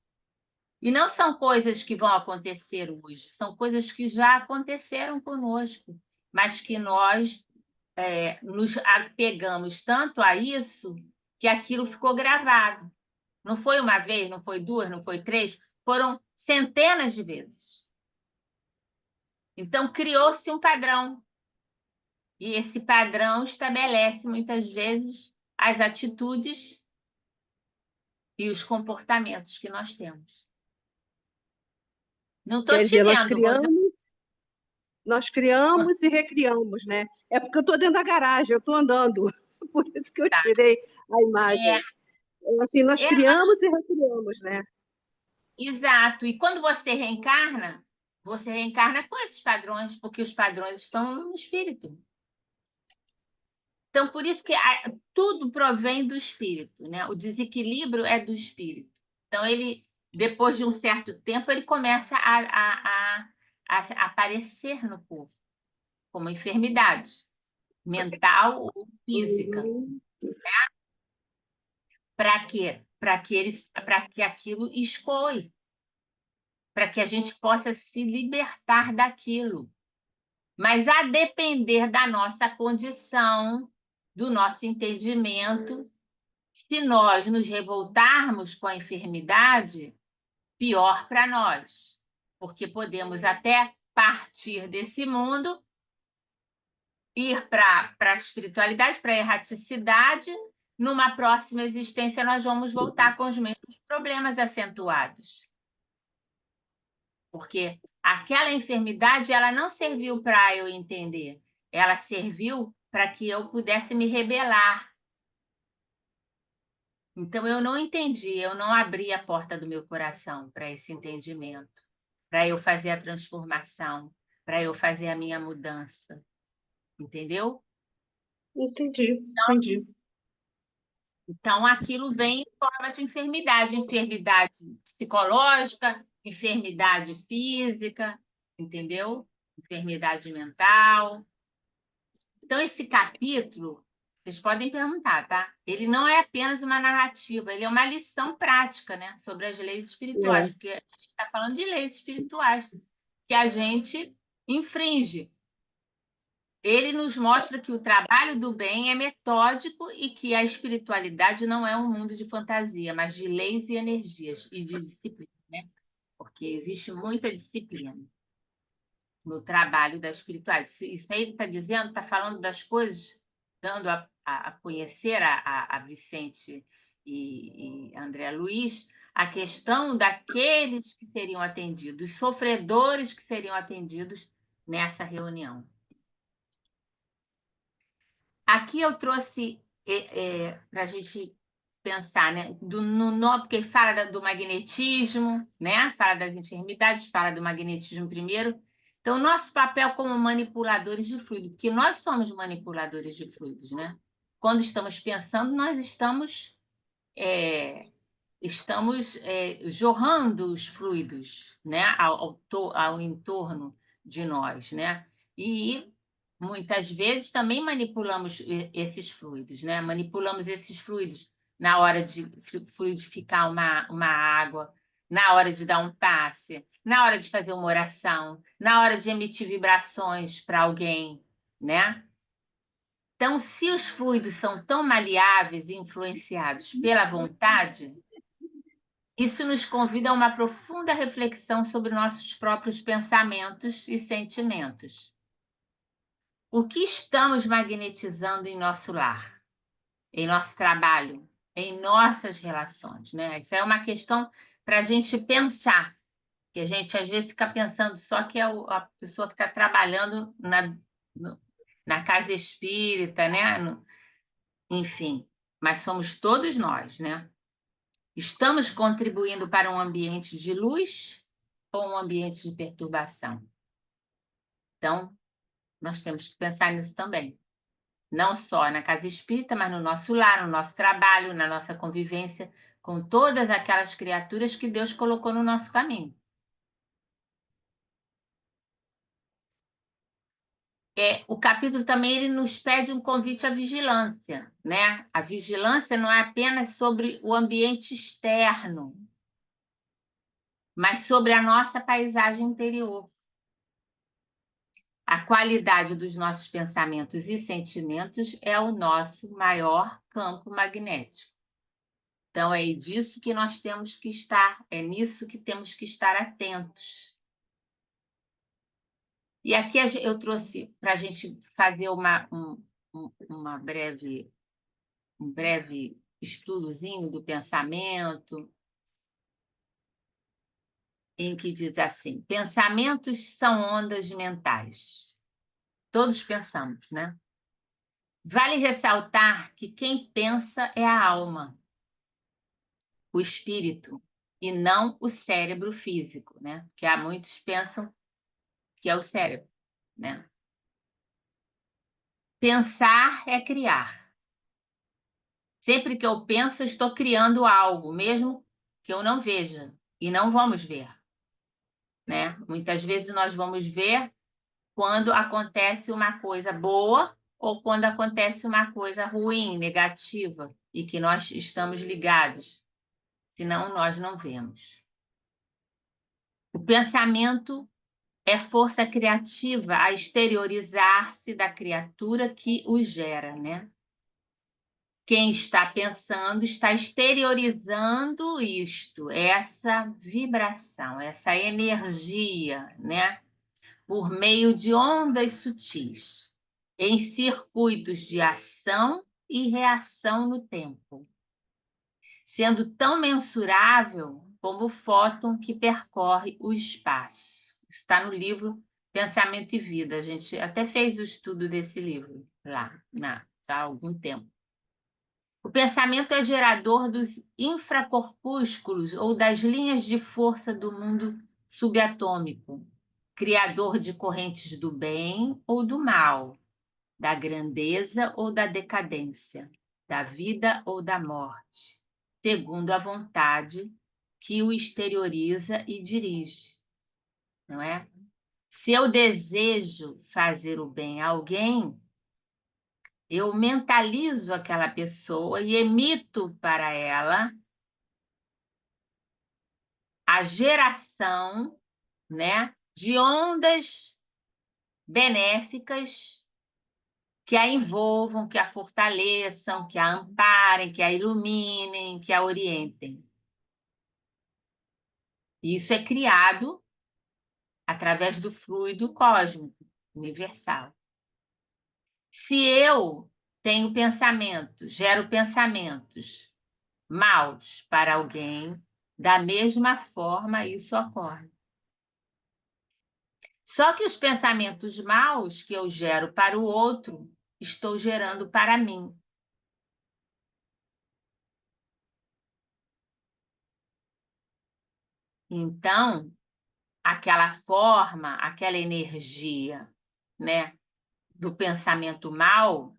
E não são coisas que vão acontecer hoje, são coisas que já aconteceram conosco, mas que nós nos apegamos tanto a isso que aquilo ficou gravado. Não foi uma vez, não foi duas, não foi três, foram centenas de vezes. Então, criou-se um padrão. E esse padrão estabelece, muitas vezes, as atitudes e os comportamentos que nós temos. Não estou Quer te dizer, vendo, Rosana. nós criamos e recriamos, né? É porque eu estou dentro da garagem, eu estou andando, por isso que eu tirei a É, imagem. Assim, nós criamos e recriamos, né? exato. E quando você reencarna com esses padrões, porque os padrões estão no espírito. Então, por isso que tudo provém do espírito, né? O desequilíbrio é do espírito. Então, ele, depois de um certo tempo, ele começa a aparecer no corpo, como enfermidade mental ou física. Uhum. Para quê? Para que aquilo escoe, para que a gente possa se libertar daquilo. Mas a depender da nossa condição, do nosso entendimento, se nós nos revoltarmos com a enfermidade, pior para nós, porque podemos até partir desse mundo, ir para a espiritualidade, para a erraticidade. Numa próxima existência, nós vamos voltar com os mesmos problemas acentuados. Porque aquela enfermidade ela não serviu para eu entender, ela serviu para que eu pudesse me rebelar. Então, eu não entendi, eu não abri a porta do meu coração para esse entendimento, para eu fazer a transformação, para eu fazer a minha mudança. Entendeu? Entendi, entendi. Então, aquilo vem em forma de enfermidade, enfermidade psicológica, enfermidade física, entendeu? Enfermidade mental. Então, esse capítulo, vocês podem perguntar, tá? Ele não é apenas uma narrativa, ele é uma lição prática, né? Sobre as leis espirituais, É. porque a gente está falando de leis espirituais que a gente infringe. Ele nos mostra que o trabalho do bem é metódico e que a espiritualidade não é um mundo de fantasia, mas de leis e energias e de disciplina, né? Porque existe muita disciplina no trabalho da espiritualidade. Isso aí ele está dizendo, está falando das coisas, dando a conhecer a Vicente e André Luiz a questão daqueles que seriam atendidos, os sofredores que seriam atendidos nessa reunião. Aqui eu trouxe para a gente pensar, né? Porque fala do magnetismo, né? Fala das enfermidades, fala do magnetismo primeiro. Então, nosso papel como manipuladores de fluido, porque nós somos manipuladores de fluidos, né? Quando estamos pensando, nós estamos estamos jorrando os fluidos, né, ao entorno de nós, né? E muitas vezes também manipulamos esses fluidos, né? Manipulamos esses fluidos na hora de fluidificar uma água, na hora de dar um passe, na hora de fazer uma oração, na hora de emitir vibrações para alguém, né? Então, se os fluidos são tão maleáveis e influenciados pela vontade, isso nos convida a uma profunda reflexão sobre nossos próprios pensamentos e sentimentos. O que estamos magnetizando em nosso lar, em nosso trabalho, em nossas relações, né? Isso é uma questão para a gente pensar, que a gente às vezes fica pensando só que é a pessoa que está trabalhando na casa espírita, né? Enfim, mas somos todos nós, né? Estamos contribuindo para um ambiente de luz ou um ambiente de perturbação? Então, nós temos que pensar nisso também. Não só na casa espírita, mas no nosso lar, no nosso trabalho, na nossa convivência com todas aquelas criaturas que Deus colocou no nosso caminho. O capítulo também ele nos pede um convite à vigilância, né? A vigilância não é apenas sobre o ambiente externo, mas sobre a nossa paisagem interior. A qualidade dos nossos pensamentos e sentimentos é o nosso maior campo magnético. Então, é disso que nós temos que estar, é nisso que temos que estar atentos. E aqui eu trouxe para a gente fazer um breve estudozinho do pensamento, em que diz assim: pensamentos são ondas mentais. Todos pensamos, né? Vale ressaltar que quem pensa é a alma, o espírito, e não o cérebro físico, né? Porque há muitos pensam que é o cérebro, né? Pensar é criar. Sempre que eu penso, eu estou criando algo, mesmo que eu não veja, e não vamos ver, né? Muitas vezes nós vamos ver quando acontece uma coisa boa ou quando acontece uma coisa ruim, negativa, e que nós estamos ligados, senão nós não vemos. O pensamento é força criativa a exteriorizar-se da criatura que o gera, né? Quem está pensando está exteriorizando isto, essa vibração, essa energia, né? Por meio de ondas sutis, em circuitos de ação e reação no tempo, sendo tão mensurável como o fóton que percorre o espaço. Está no livro Pensamento e Vida. A gente até fez o estudo desse livro lá, há algum tempo. O pensamento é gerador dos infracorpúsculos ou das linhas de força do mundo subatômico, criador de correntes do bem ou do mal, da grandeza ou da decadência, da vida ou da morte, segundo a vontade que o exterioriza e dirige, não é? Se eu desejo fazer o bem a alguém, eu mentalizo aquela pessoa e emito para ela a geração, né, de ondas benéficas que a envolvam, que a fortaleçam, que a amparem, que a iluminem, que a orientem. Isso é criado através do fluido cósmico universal. Se eu tenho pensamento, gero pensamentos maus para alguém, da mesma forma isso ocorre. Só que os pensamentos maus que eu gero para o outro, estou gerando para mim. Então, aquela forma, aquela energia, né, do pensamento mal,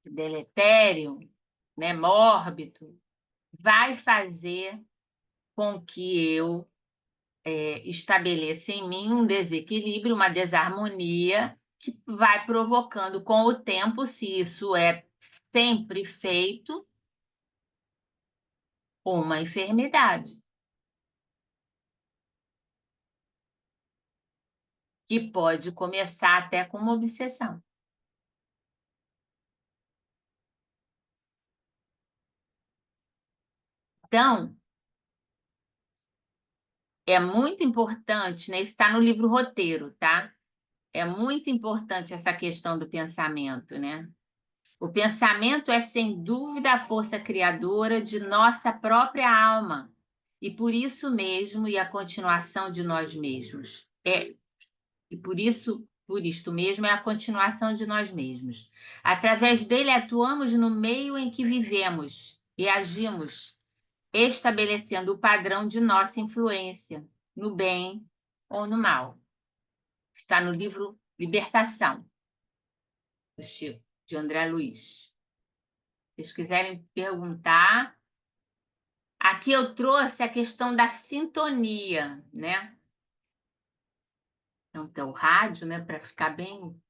deletério, né, mórbido, vai fazer com que eu estabeleça em mim um desequilíbrio, uma desarmonia, que vai provocando com o tempo, se isso é sempre feito, uma enfermidade, que pode começar até com uma obsessão. Então, é muito importante, né? Isso está no livro Roteiro, tá? É muito importante essa questão do pensamento, né? O pensamento é, sem dúvida, a força criadora de nossa própria alma, e por isso mesmo, e a continuação de nós mesmos. E por isto mesmo, é a continuação de nós mesmos. Através dele atuamos no meio em que vivemos e agimos, estabelecendo o padrão de nossa influência, no bem ou no mal. Está no livro Libertação, do Chico, de André Luiz. Se vocês quiserem perguntar, aqui eu trouxe a questão da sintonia, né? Então, o rádio, né, para ficar bem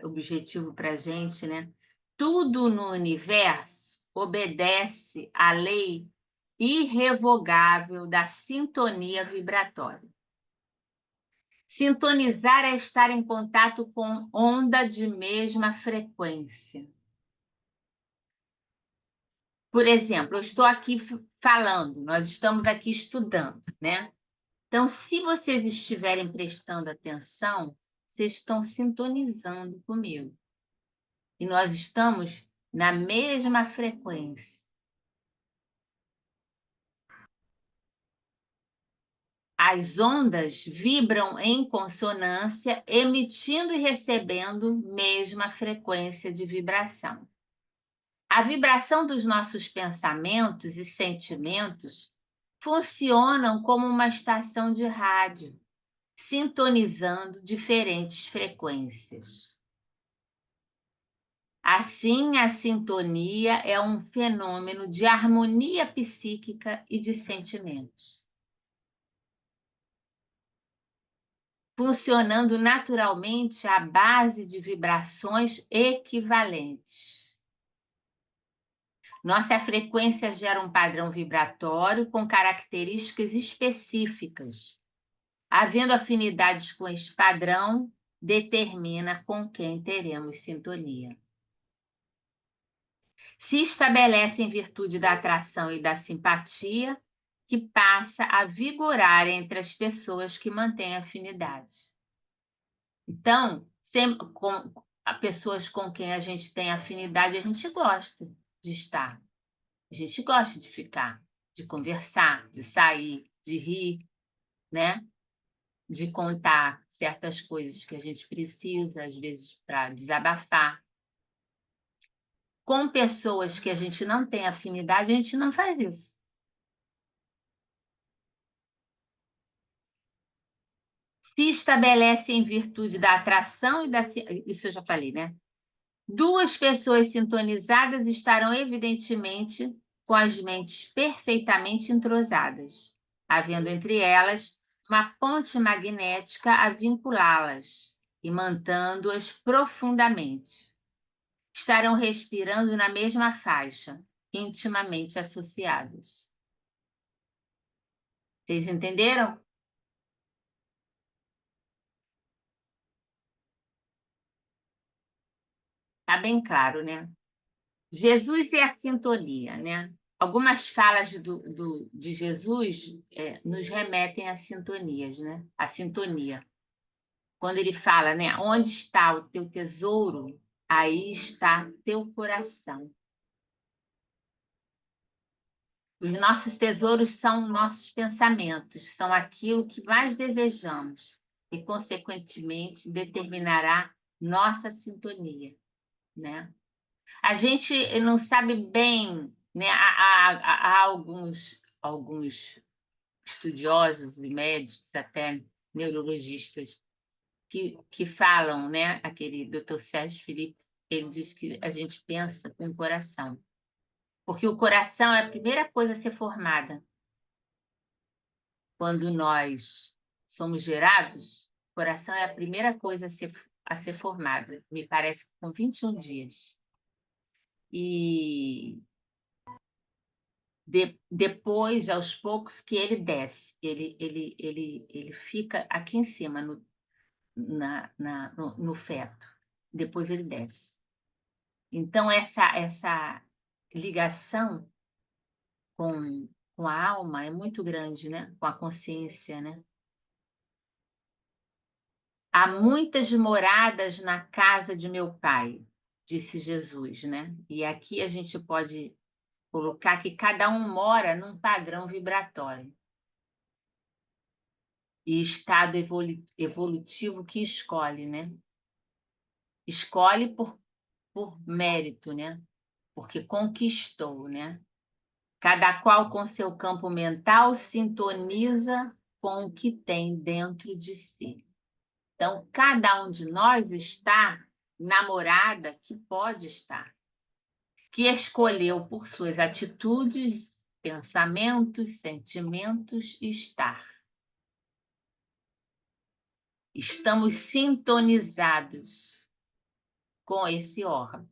objetivo para a gente, né? Tudo no universo obedece à lei irrevogável da sintonia vibratória. Sintonizar é estar em contato com onda de mesma frequência. Por exemplo, eu estou aqui falando, nós estamos aqui estudando, né? Então, se vocês estiverem prestando atenção, vocês estão sintonizando comigo. E nós estamos na mesma frequência. As ondas vibram em consonância, emitindo e recebendo mesma frequência de vibração. A vibração dos nossos pensamentos e sentimentos funcionam como uma estação de rádio, sintonizando diferentes frequências. Assim, a sintonia é um fenômeno de harmonia psíquica e de sentimentos, funcionando naturalmente à base de vibrações equivalentes. Nossa frequência gera um padrão vibratório com características específicas. Havendo afinidades com este padrão, determina com quem teremos sintonia. Se estabelece em virtude da atração e da simpatia, que passa a vigorar entre as pessoas que mantêm afinidade. Então, sempre com as pessoas com quem a gente tem afinidade, a gente gosta de estar. A gente gosta de ficar, de conversar, de sair, de rir, né? De contar certas coisas que a gente precisa, às vezes, para desabafar. Com pessoas que a gente não tem afinidade, a gente não faz isso. Se estabelece em virtude da atração e da... Isso eu já falei, né? Duas pessoas sintonizadas estarão, evidentemente, com as mentes perfeitamente entrosadas, havendo entre elas uma ponte magnética a vinculá-las e mantendo-as profundamente. Estarão respirando na mesma faixa, intimamente associadas. Vocês entenderam? Tá bem claro, né? Jesus é a sintonia, né? Algumas falas de Jesus nos remetem a sintonias, né? A sintonia. Quando ele fala, né? Onde está o teu tesouro, aí está teu coração. Os nossos tesouros são nossos pensamentos, são aquilo que mais desejamos e, consequentemente, determinará nossa sintonia, né? A gente não sabe bem, né? Há alguns estudiosos e médicos, até neurologistas, que falam, né? Aquele Dr. Sérgio Felipe, ele diz que a gente pensa com o coração, porque o coração é a primeira coisa a ser formada. quando nós somos gerados, o coração é a primeira coisa a ser formada, me parece que com 21 dias. E depois, aos poucos, que ele desce, ele fica aqui em cima, no feto. Depois ele desce. Então, essa ligação com a alma é muito grande, né? Com a consciência, né? Há muitas moradas na casa de meu pai, disse Jesus, né? E aqui a gente pode colocar que cada um mora num padrão vibratório e estado evolutivo que escolhe, né? Escolhe por mérito, né? Porque conquistou, né? Cada qual com seu campo mental sintoniza com o que tem dentro de si. Então, cada um de nós está namorada que pode estar, que escolheu por suas atitudes, pensamentos, sentimentos estar. Estamos sintonizados com esse órgão,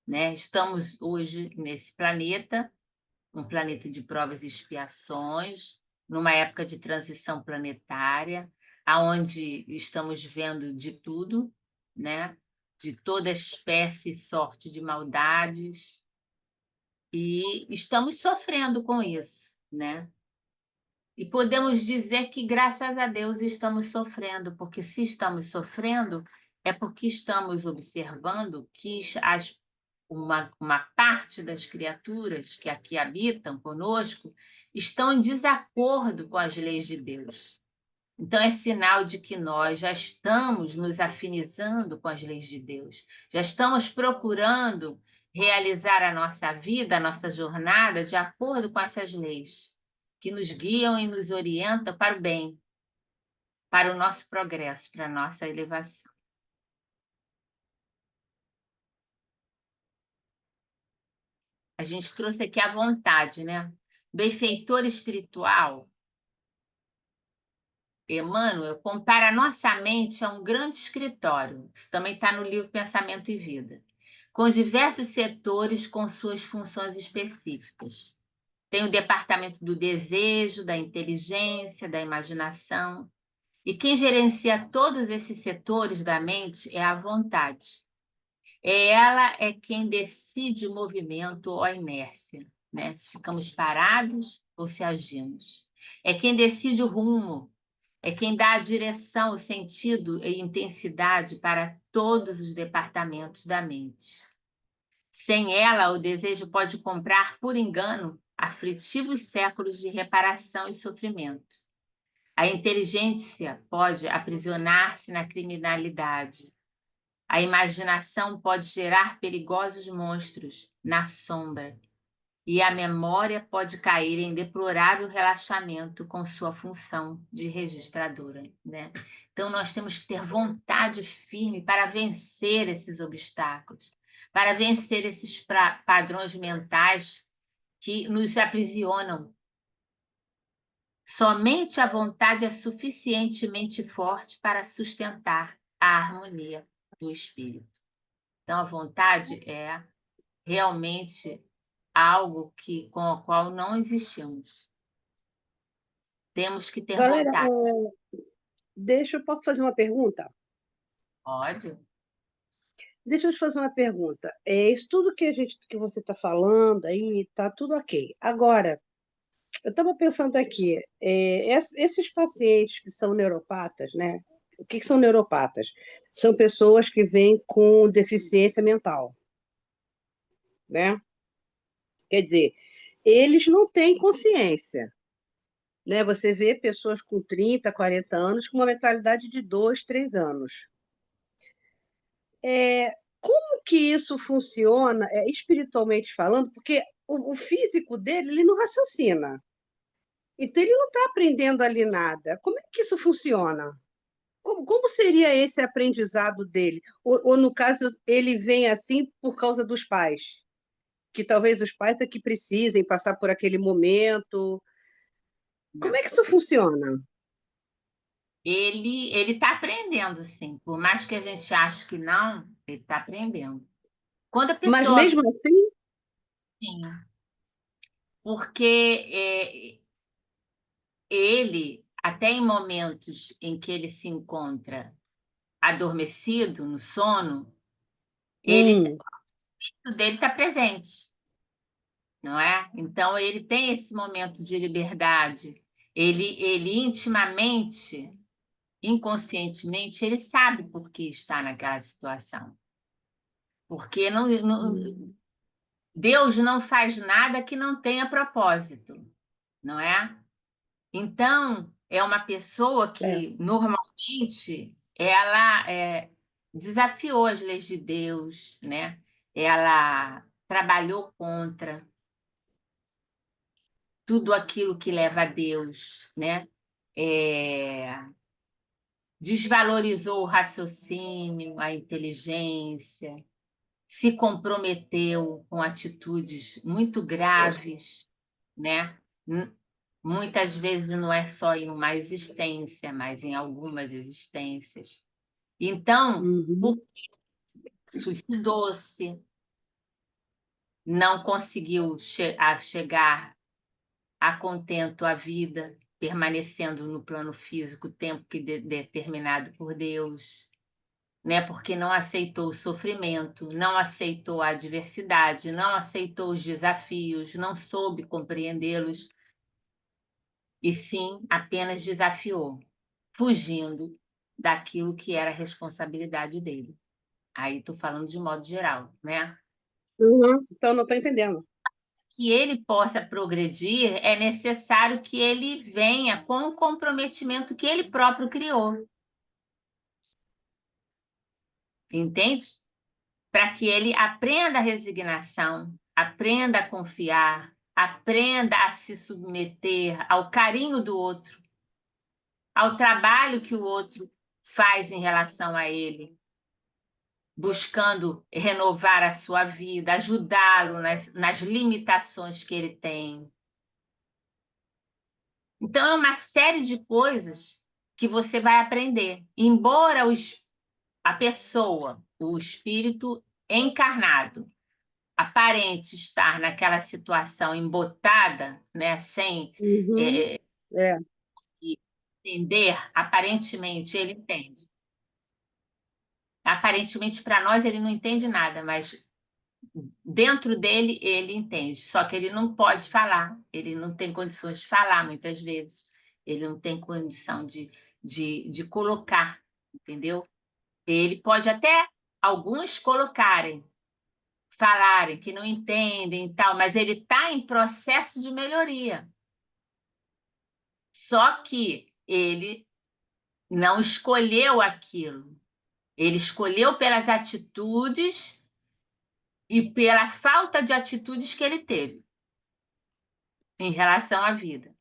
né? Estamos hoje nesse planeta, um planeta de provas e expiações, numa época de transição planetária, aonde estamos vendo de tudo, né? De toda espécie e sorte de maldades, e estamos sofrendo com isso, né? E podemos dizer que, graças a Deus, estamos sofrendo, porque se estamos sofrendo, é porque estamos observando que uma parte das criaturas que aqui habitam conosco estão em desacordo com as leis de Deus. Então, é sinal de que nós já estamos nos afinizando com as leis de Deus, já estamos procurando realizar a nossa vida, a nossa jornada, de acordo com essas leis, que nos guiam e nos orientam para o bem, para o nosso progresso, para a nossa elevação. A gente trouxe aqui a vontade, né? Benfeitor espiritual, Emmanuel compara a nossa mente a um grande escritório, isso também está no livro Pensamento e Vida, com diversos setores com suas funções específicas. Tem o departamento do desejo, da inteligência, da imaginação, e quem gerencia todos esses setores da mente é a vontade. Ela é quem decide o movimento ou a inércia, né? Se ficamos parados ou se agimos. É quem decide o rumo, é quem dá a direção, o sentido e intensidade para todos os departamentos da mente. Sem ela, o desejo pode comprar, por engano, aflitivos séculos de reparação e sofrimento. A inteligência pode aprisionar-se na criminalidade. A imaginação pode gerar perigosos monstros na sombra. E a memória pode cair em deplorável relaxamento com sua função de registradora, né? Então, nós temos que ter vontade firme para vencer esses obstáculos, para vencer esses padrões mentais que nos aprisionam. Somente a vontade é suficientemente forte para sustentar a harmonia do espírito. Então, a vontade é realmente algo com o qual não existimos. Temos que ter Valéria, vontade. posso fazer uma pergunta? Pode? Deixa eu te fazer uma pergunta. Isso tudo que você está falando aí, está tudo ok. Agora, eu estava pensando aqui, esses pacientes que são neuropatas, né? O que são neuropatas? São pessoas que vêm com deficiência mental, né? Quer dizer, eles não têm consciência, né? Você vê pessoas com 30, 40 anos com uma mentalidade de 2, 3 anos. Como que isso funciona, espiritualmente falando? Porque o físico dele, ele não raciocina. Então, ele não está aprendendo ali nada. Como é que isso funciona? Como seria esse aprendizado dele? Ou, no caso, ele vem assim por causa dos pais? Que talvez os pais é que precisem passar por aquele momento. Como é que isso funciona? Ele está aprendendo, sim. Por mais que a gente ache que não, ele está aprendendo. Quando a Mas pessoa... mesmo assim, Sim, porque ele, até em momentos em que ele se encontra adormecido, no sono, ele, hum, o dele está presente, não é? Então, ele tem esse momento de liberdade. Ele intimamente, inconscientemente, ele sabe por que está naquela situação. Porque Deus não faz nada que não tenha propósito, não é? Então, é uma pessoa é. que, normalmente, ela desafiou as leis de Deus, né? Ela trabalhou contra tudo aquilo que leva a Deus, né? É, desvalorizou o raciocínio, a inteligência, se comprometeu com atitudes muito graves, né? Muitas vezes não é só em uma existência, mas em algumas existências. Então, Uhum. suicidou-se, não conseguiu chegar a contento à vida, permanecendo no plano físico o tempo que determinado por Deus, né? Porque não aceitou o sofrimento, não aceitou a adversidade, não aceitou os desafios, não soube compreendê-los, e sim apenas desafiou, fugindo daquilo que era a responsabilidade dele. Aí estou falando de modo geral, né? Uhum. Então, não estou entendendo. Que ele possa progredir, é necessário que ele venha com o comprometimento que ele próprio criou, entende? Para que ele aprenda a resignação, aprenda a confiar, aprenda a se submeter ao carinho do outro, ao trabalho que o outro faz em relação a ele, buscando renovar a sua vida, ajudá-lo nas limitações que ele tem. Então, é uma série de coisas que você vai aprender. Embora a pessoa, o espírito encarnado, aparente estar naquela situação embotada, né, sem Uhum. É. entender, aparentemente ele entende. Aparentemente, para nós, ele não entende nada, mas dentro dele, ele entende. Só que ele não pode falar, ele não tem condições de falar muitas vezes, ele não tem condição de colocar, entendeu? Ele pode até alguns colocarem, falarem que não entendem e tal, mas ele está em processo de melhoria. Só que ele não escolheu aquilo. Ele escolheu pelas atitudes e pela falta de atitudes que ele teve em relação à vida.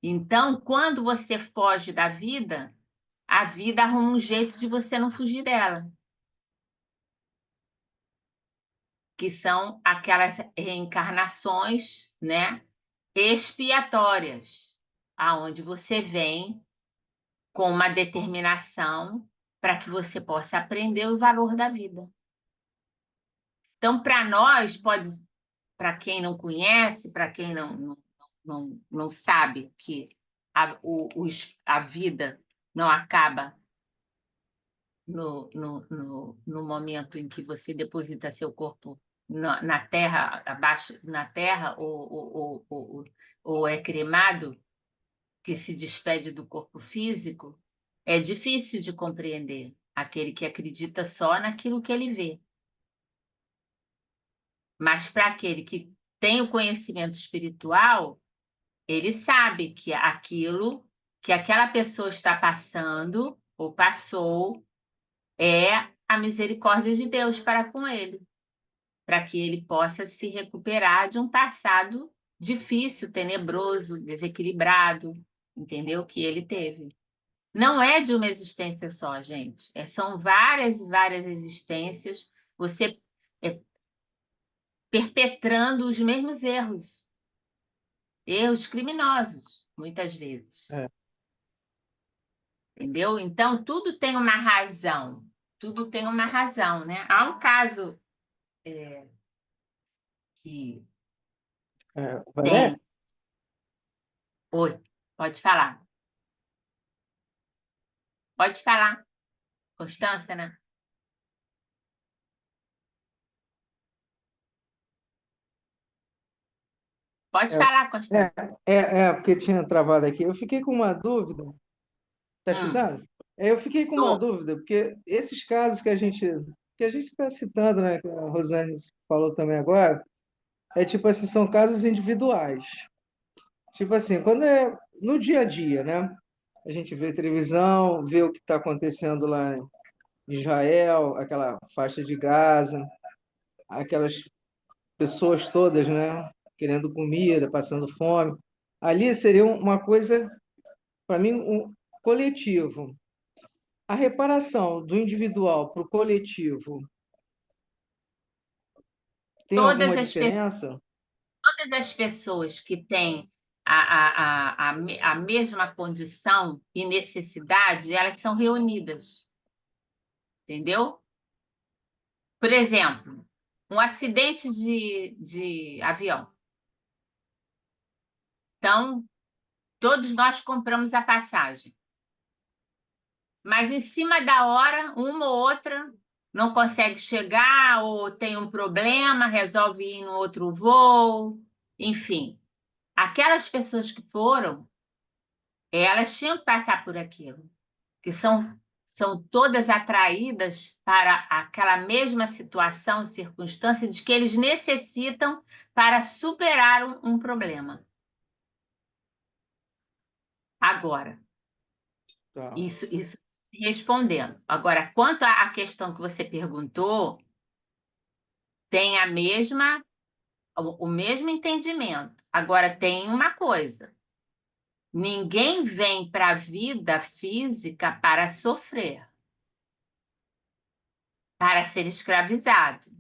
Então, quando você foge da vida, a vida arruma um jeito de você não fugir dela, que são aquelas reencarnações, né, expiatórias, aonde você vem com uma determinação para que você possa aprender o valor da vida. Então, para nós, para quem não conhece, para quem não sabe que a vida não acaba no momento em que você deposita seu corpo na terra, abaixo, na terra, ou é cremado, que se despede do corpo físico, é difícil de compreender aquele que acredita só naquilo que ele vê. Mas para aquele que tem o conhecimento espiritual, ele sabe que aquilo que aquela pessoa está passando ou passou é a misericórdia de Deus para com ele, para que ele possa se recuperar de um passado difícil, tenebroso, desequilibrado, entendeu? Que ele teve. Não é de uma existência só, gente. São várias e várias existências, você é, perpetrando os mesmos erros. erros criminosos, muitas vezes. É. Entendeu? Então, tudo tem uma razão. Tudo tem uma razão, né? Há um caso que Valéria, tem... Oi, pode falar. Pode falar, Constância, né? Pode é, falar, Constância. porque tinha travado aqui. Eu fiquei com uma dúvida. Tá Hum, escutando? Eu fiquei com uma tô. dúvida, porque esses casos que a gente está citando, né, que a Rosane falou também agora, é tipo assim, são casos individuais. Tipo assim, quando é no dia a dia, né? A gente vê televisão, vê o que está acontecendo lá em Israel, aquela faixa de Gaza, aquelas pessoas todas, né? Querendo comida, passando fome. Ali seria uma coisa, para mim, um coletivo. A reparação do individual para o coletivo tem Todas alguma as, diferença? todas as pessoas que têm a mesma condição e necessidade, elas são reunidas, entendeu? Por exemplo, um acidente de avião. Então, todos nós compramos a passagem. Mas em cima da hora, uma ou outra não consegue chegar, ou tem um problema, resolve ir no outro voo, enfim. Aquelas pessoas que foram, elas tinham que passar por aquilo, que são todas atraídas para aquela mesma situação, circunstância de que eles necessitam para superar um problema. Agora, Tá. isso respondendo. Agora, quanto à questão que você perguntou, tem o mesmo entendimento. Agora, tem uma coisa: ninguém vem para a vida física para sofrer, para ser escravizado,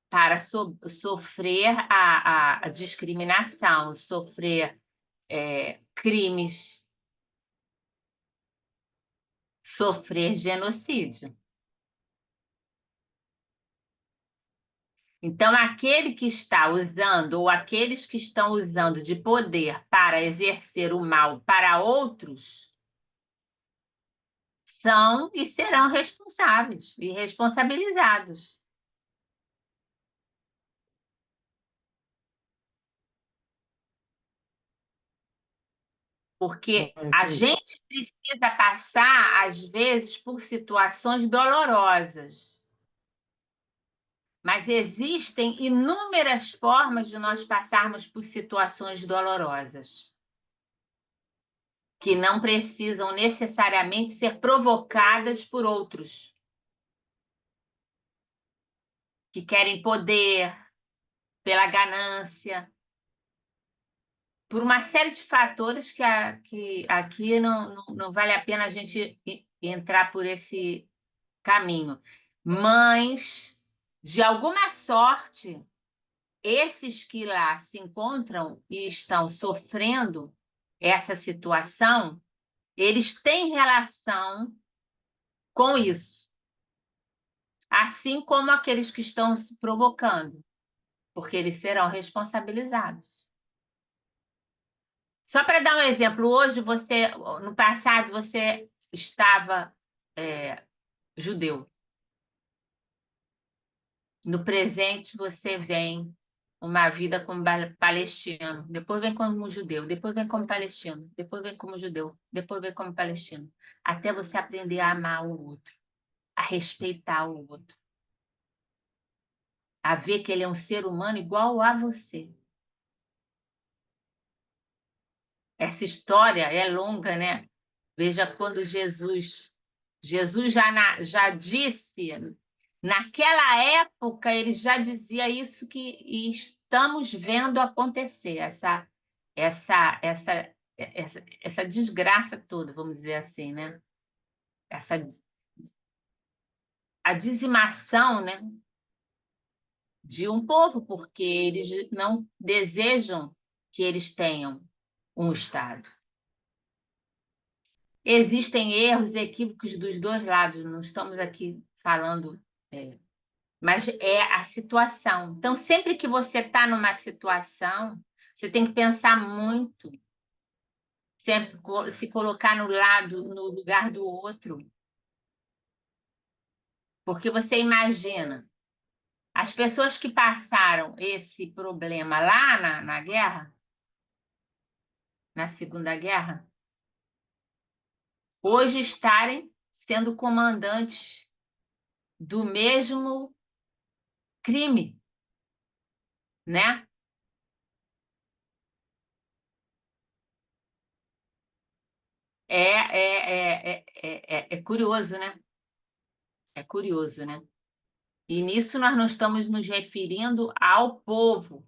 para sofrer a discriminação, sofrer crimes, sofrer genocídio. Então, aquele que está usando, ou aqueles que estão usando de poder para exercer o mal para outros, são e serão responsáveis e responsabilizados. Porque a Entendi. gente precisa passar, às vezes, por situações dolorosas. Mas existem inúmeras formas de nós passarmos por situações dolorosas, que não precisam necessariamente ser provocadas por outros, que querem poder, pela ganância, por uma série de fatores que aqui não vale a pena a gente entrar por esse caminho. Mas, de alguma sorte, esses que lá se encontram e estão sofrendo essa situação, eles têm relação com isso, assim como aqueles que estão se provocando, porque eles serão responsabilizados. Só para dar um exemplo, no passado, você estava judeu. No presente, você vem uma vida como palestino, depois vem como judeu, depois vem como palestino, depois vem como judeu, depois vem como palestino, até você aprender a amar o outro, a respeitar o outro, a ver que ele é um ser humano igual a você. Essa história é longa, né? Veja quando Jesus já disse, naquela época ele já dizia isso que estamos vendo acontecer, essa desgraça toda, vamos dizer assim, né? Essa, a dizimação, né? de um povo, porque eles não desejam que eles tenham um Estado. Existem erros e equívocos dos dois lados, não estamos aqui falando, mas é a situação. Então, sempre que você está numa situação, você tem que pensar muito, sempre se colocar no lugar do outro, porque você imagina, as pessoas que passaram esse problema lá na guerra, na Segunda Guerra, hoje estarem sendo comandantes do mesmo crime, né? É curioso, né? É curioso, né? E nisso nós não estamos nos referindo ao povo.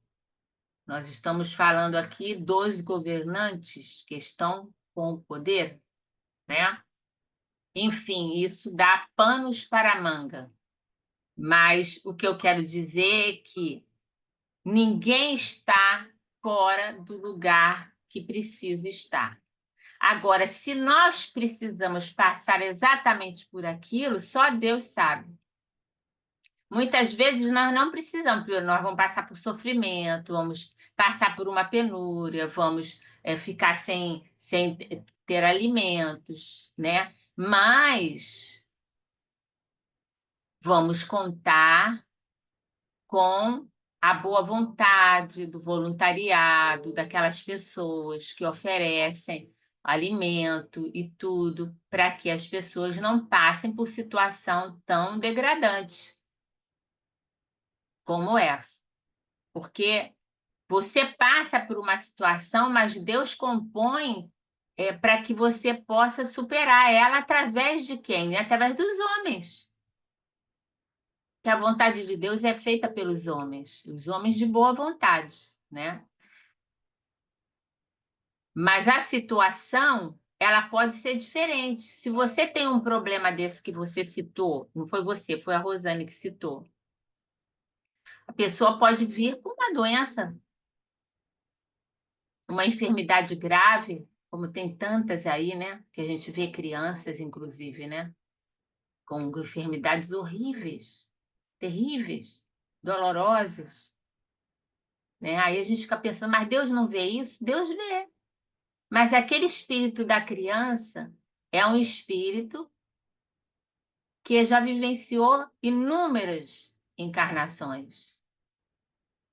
Nós estamos falando aqui dos governantes que estão com o poder, né? Enfim, isso dá panos para a manga. Mas o que eu quero dizer é que ninguém está fora do lugar que precisa estar. Agora, se nós precisamos passar exatamente por aquilo, só Deus sabe. Muitas vezes nós não precisamos, porque nós vamos passar por sofrimento, vamos passar por uma penúria, vamos ficar sem ter alimentos, né? Mas vamos contar com a boa vontade do voluntariado, daquelas pessoas que oferecem alimento e tudo, para que as pessoas não passem por situação tão degradante como essa. Porque você passa por uma situação, mas Deus compõe para que você possa superar ela através de quem? Através dos homens. Que a vontade de Deus é feita pelos homens, os homens de boa vontade, né? Mas a situação, ela pode ser diferente. Se você tem um problema desse que você citou, não foi você, foi a Rosane que citou, a pessoa pode vir com uma doença, uma enfermidade grave, como tem tantas aí, né? Que a gente vê crianças, inclusive, né? Com enfermidades horríveis, terríveis, dolorosas, né? Aí a gente fica pensando, mas Deus não vê isso? Deus vê. Mas aquele espírito da criança é um espírito que já vivenciou inúmeras encarnações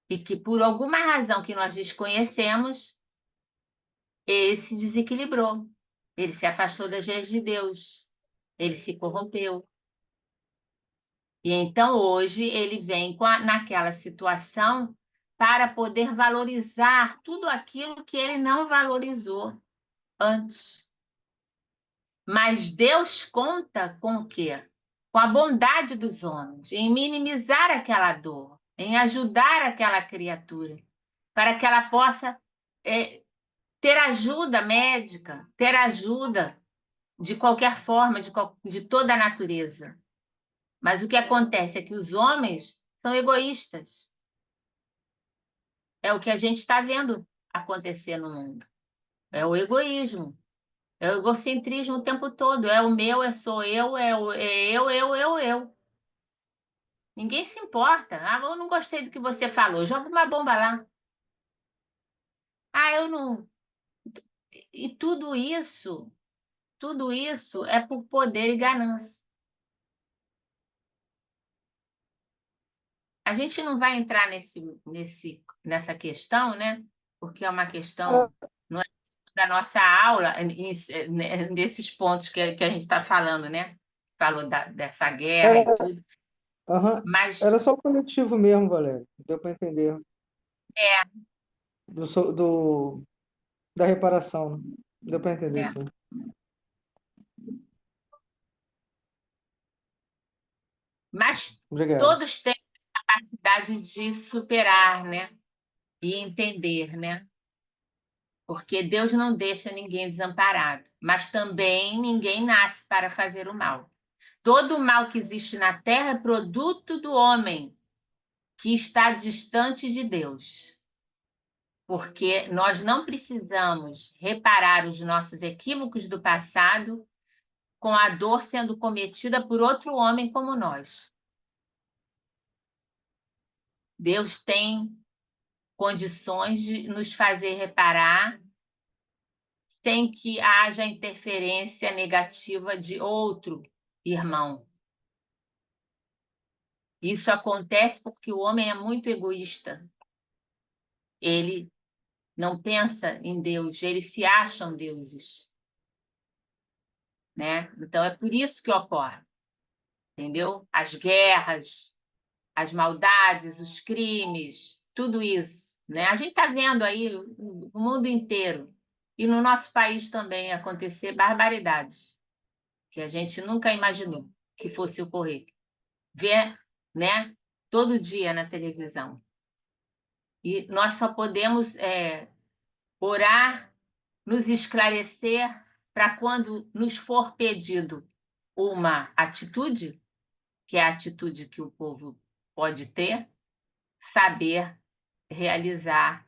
e que, por alguma razão que nós desconhecemos, ele se desequilibrou, ele se afastou das leis de Deus, ele se corrompeu. E então hoje ele vem naquela situação para poder valorizar tudo aquilo que ele não valorizou antes. Mas Deus conta com o quê? Com a bondade dos homens, em minimizar aquela dor, em ajudar aquela criatura, para que ela possa ter ajuda médica, ter ajuda de qualquer forma, de toda a natureza. Mas o que acontece é que os homens são egoístas. É o que a gente está vendo acontecer no mundo. É o egoísmo. É o egocentrismo o tempo todo. É o meu, sou eu, eu. Ninguém se importa. Ah, eu não gostei do que você falou. Joga uma bomba lá. Ah, eu não. E tudo isso é por poder e ganância. A gente não vai entrar nessa questão, né? Porque é uma questão, não é da nossa aula, nesses pontos que a gente está falando, né? Falou dessa guerra e Era, tudo. aham, Mas era só o coletivo mesmo, Valério. Deu para entender. é, Da reparação. Deu para entender, é. sim. Mas Obrigado. todos têm capacidade de superar, né? E entender, né? Porque Deus não deixa ninguém desamparado, mas também ninguém nasce para fazer o mal. Todo o mal que existe na terra é produto do homem, que está distante de Deus, porque nós não precisamos reparar os nossos equívocos do passado com a dor sendo cometida por outro homem como nós. Deus tem condições de nos fazer reparar sem que haja interferência negativa de outro irmão. Isso acontece porque o homem é muito egoísta. Ele não pensa em Deus, eles se acham deuses, né? Então é por isso que ocorre, entendeu? As guerras, as maldades, os crimes, tudo isso, né? A gente está vendo aí no mundo inteiro e no nosso país também acontecer barbaridades que a gente nunca imaginou que fosse ocorrer. Ver, né? Todo dia na televisão. E nós só podemos orar, nos esclarecer para quando nos for pedido uma atitude, que é a atitude que o povo pode ter, saber realizar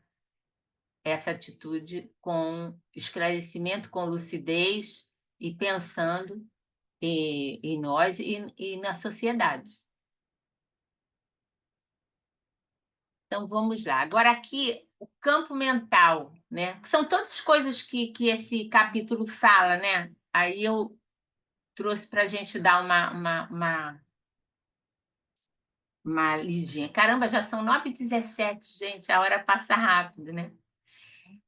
essa atitude com esclarecimento, com lucidez e pensando em nós e na sociedade. Então, vamos lá. Agora, aqui, o campo mental, né? São todas coisas que esse capítulo fala, né? Aí eu trouxe para a gente dar uma lidinha. Caramba, já são 9h17, gente, a hora passa rápido, né?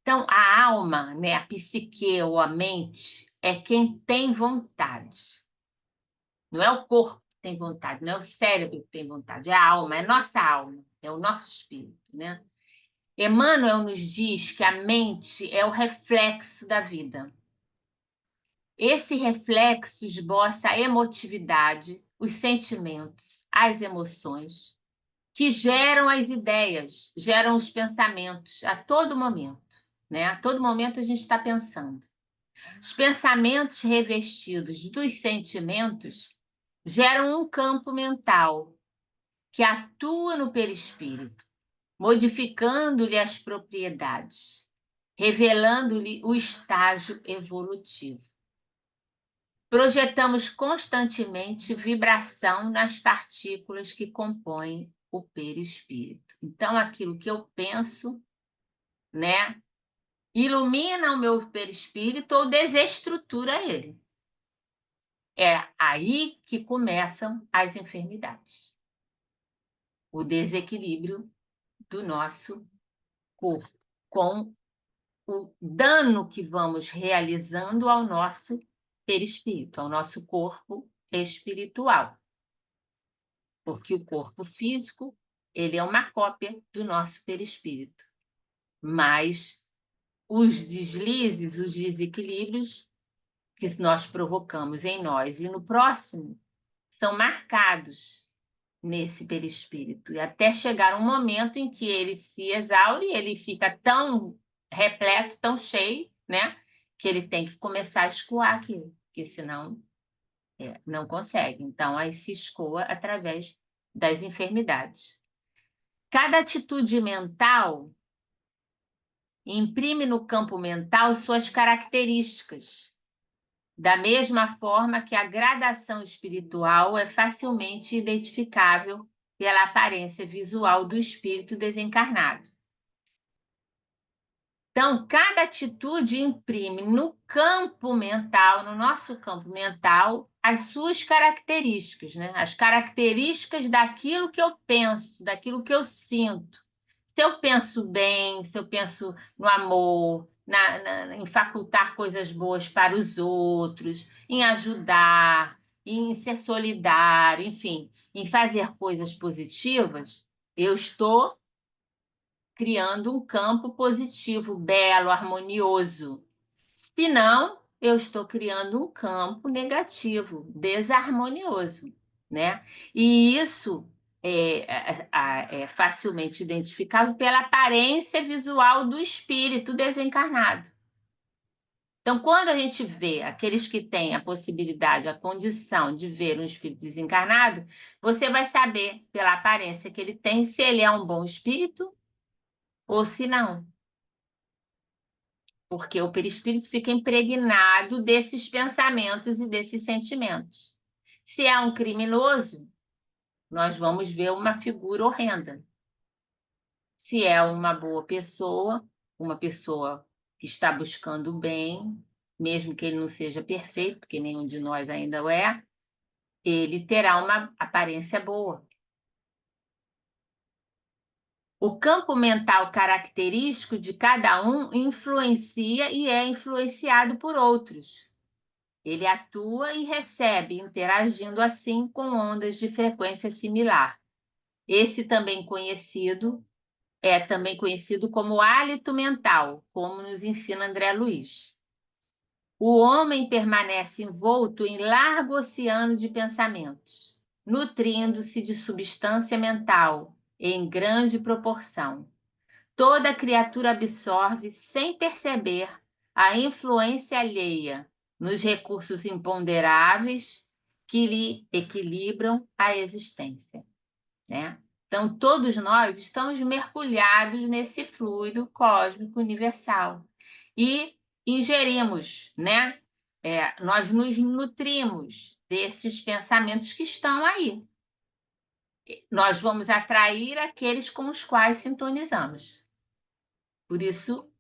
Então, a alma, né, a psique ou a mente, é quem tem vontade. Não é o corpo que tem vontade, não é o cérebro que tem vontade, é a alma, é nossa alma, é o nosso espírito, né? Emmanuel nos diz que a mente é o reflexo da vida. Esse reflexo esboça a emotividade, os sentimentos, as emoções, que geram as ideias, geram os pensamentos a todo momento, né? A todo momento a gente está pensando. Os pensamentos revestidos dos sentimentos geram um campo mental que atua no perispírito, modificando-lhe as propriedades, revelando-lhe o estágio evolutivo. Projetamos constantemente vibração nas partículas que compõem o perispírito. Então, aquilo que eu penso, né, ilumina o meu perispírito ou desestrutura ele. É aí que começam as enfermidades. O desequilíbrio do nosso corpo, com o dano que vamos realizando ao nosso perispírito, ao nosso corpo espiritual. Porque o corpo físico, ele é uma cópia do nosso perispírito. Mas os deslizes, os desequilíbrios que nós provocamos em nós e no próximo são marcados nesse perispírito. E até chegar um momento em que ele se exaure, ele fica tão repleto, tão cheio, né? Que ele tem que começar a escoar aquilo, porque senão não consegue. Então, aí se escoa através das enfermidades. Cada atitude mental imprime no campo mental suas características, da mesma forma que a gradação espiritual é facilmente identificável pela aparência visual do espírito desencarnado. Então, cada atitude imprime no campo mental, no nosso campo mental, as suas características, né? As características daquilo que eu penso, daquilo que eu sinto. Se eu penso bem, se eu penso no amor, em facultar coisas boas para os outros, em ajudar, em ser solidário, enfim, em fazer coisas positivas, eu estou criando um campo positivo, belo, harmonioso. Se não, eu estou criando um campo negativo, desarmonioso, né? E isso é facilmente identificável pela aparência visual do espírito desencarnado. Então, quando a gente vê aqueles que têm a possibilidade, a condição de ver um espírito desencarnado, você vai saber, pela aparência que ele tem, se ele é um bom espírito ou se não. Porque o perispírito fica impregnado desses pensamentos e desses sentimentos. Se é um criminoso, nós vamos ver uma figura horrenda. Se é uma pessoa que está buscando o bem, mesmo que ele não seja perfeito, porque nenhum de nós ainda o é, ele terá uma aparência boa. O campo mental característico de cada um influencia e é influenciado por outros. Ele atua e recebe, interagindo assim com ondas de frequência similar. Esse é também conhecido como hálito mental, como nos ensina André Luiz. O homem permanece envolto em largo oceano de pensamentos, nutrindo-se de substância mental em grande proporção. Toda criatura absorve, sem perceber, a influência alheia nos recursos imponderáveis que lhe equilibram a existência, né? Então, todos nós estamos mergulhados nesse fluido cósmico universal e ingerimos, né? Nós nos nutrimos desses pensamentos que estão aí. Nós vamos atrair aqueles com os quais sintonizamos. Por isso,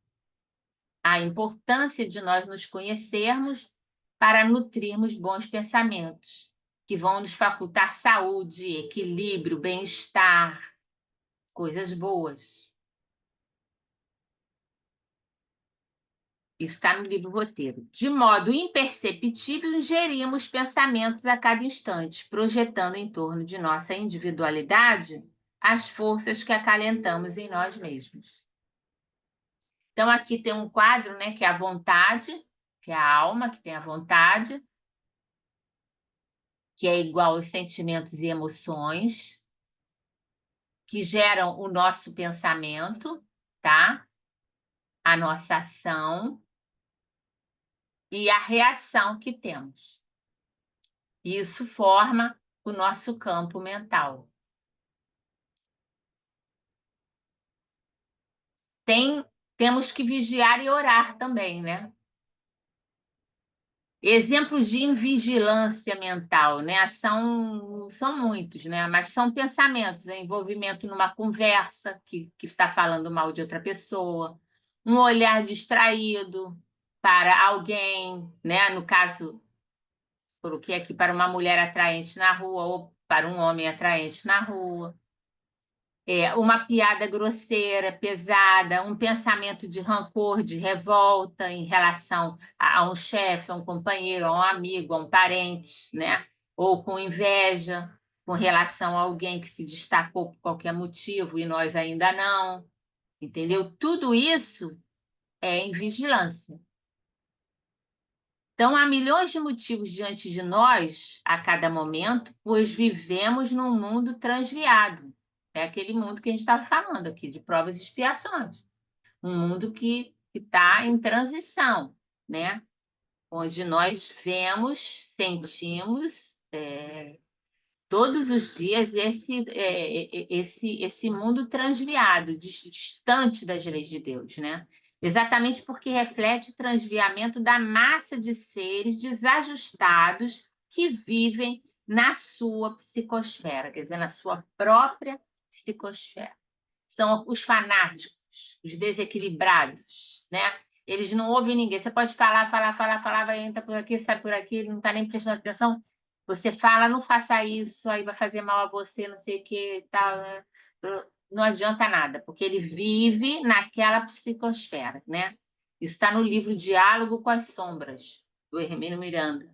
a importância de nós nos conhecermos para nutrirmos bons pensamentos, que vão nos facultar saúde, equilíbrio, bem-estar, coisas boas. Isso está no livro Roteiro. De modo imperceptível, ingerimos pensamentos a cada instante, projetando em torno de nossa individualidade as forças que acalentamos em nós mesmos. Então, aqui tem um quadro, né, que é a vontade, que é a alma, que tem a vontade, que é igual aos sentimentos e emoções, que geram o nosso pensamento, tá? A nossa ação e a reação que temos. Isso forma o nosso campo mental. Temos que vigiar e orar também, né? Exemplos de invigilância mental, né? São muitos, né? Mas são pensamentos, envolvimento numa conversa que está falando mal de outra pessoa, um olhar distraído para alguém, né? No caso, coloquei aqui para uma mulher atraente na rua ou para um homem atraente na rua. Uma piada grosseira, pesada, um pensamento de rancor, de revolta em relação a um chefe, a um companheiro, a um amigo, a um parente, né? Ou com inveja, com relação a alguém que se destacou por qualquer motivo e nós ainda não, entendeu? Tudo isso é em vigilância. Então, há milhões de motivos diante de nós a cada momento, pois vivemos num mundo transviado. É aquele mundo que a gente estava falando aqui, de provas e expiações. Um mundo que está em transição, né? Onde nós vemos, sentimos todos os dias esse mundo transviado, distante das leis de Deus, né? Exatamente porque reflete o transviamento da massa de seres desajustados que vivem na sua psicosfera, quer dizer, na sua própria psicosfera. São os fanáticos, os desequilibrados, né? Eles não ouvem ninguém. Você pode falar, vai entrar por aqui, sai por aqui, ele não está nem prestando atenção. Você fala, não faça isso, aí vai fazer mal a você, não sei o que, tal, né? Não adianta nada, porque ele vive naquela psicosfera, né? Isso está no livro Diálogo com as Sombras, do Hermínio Miranda.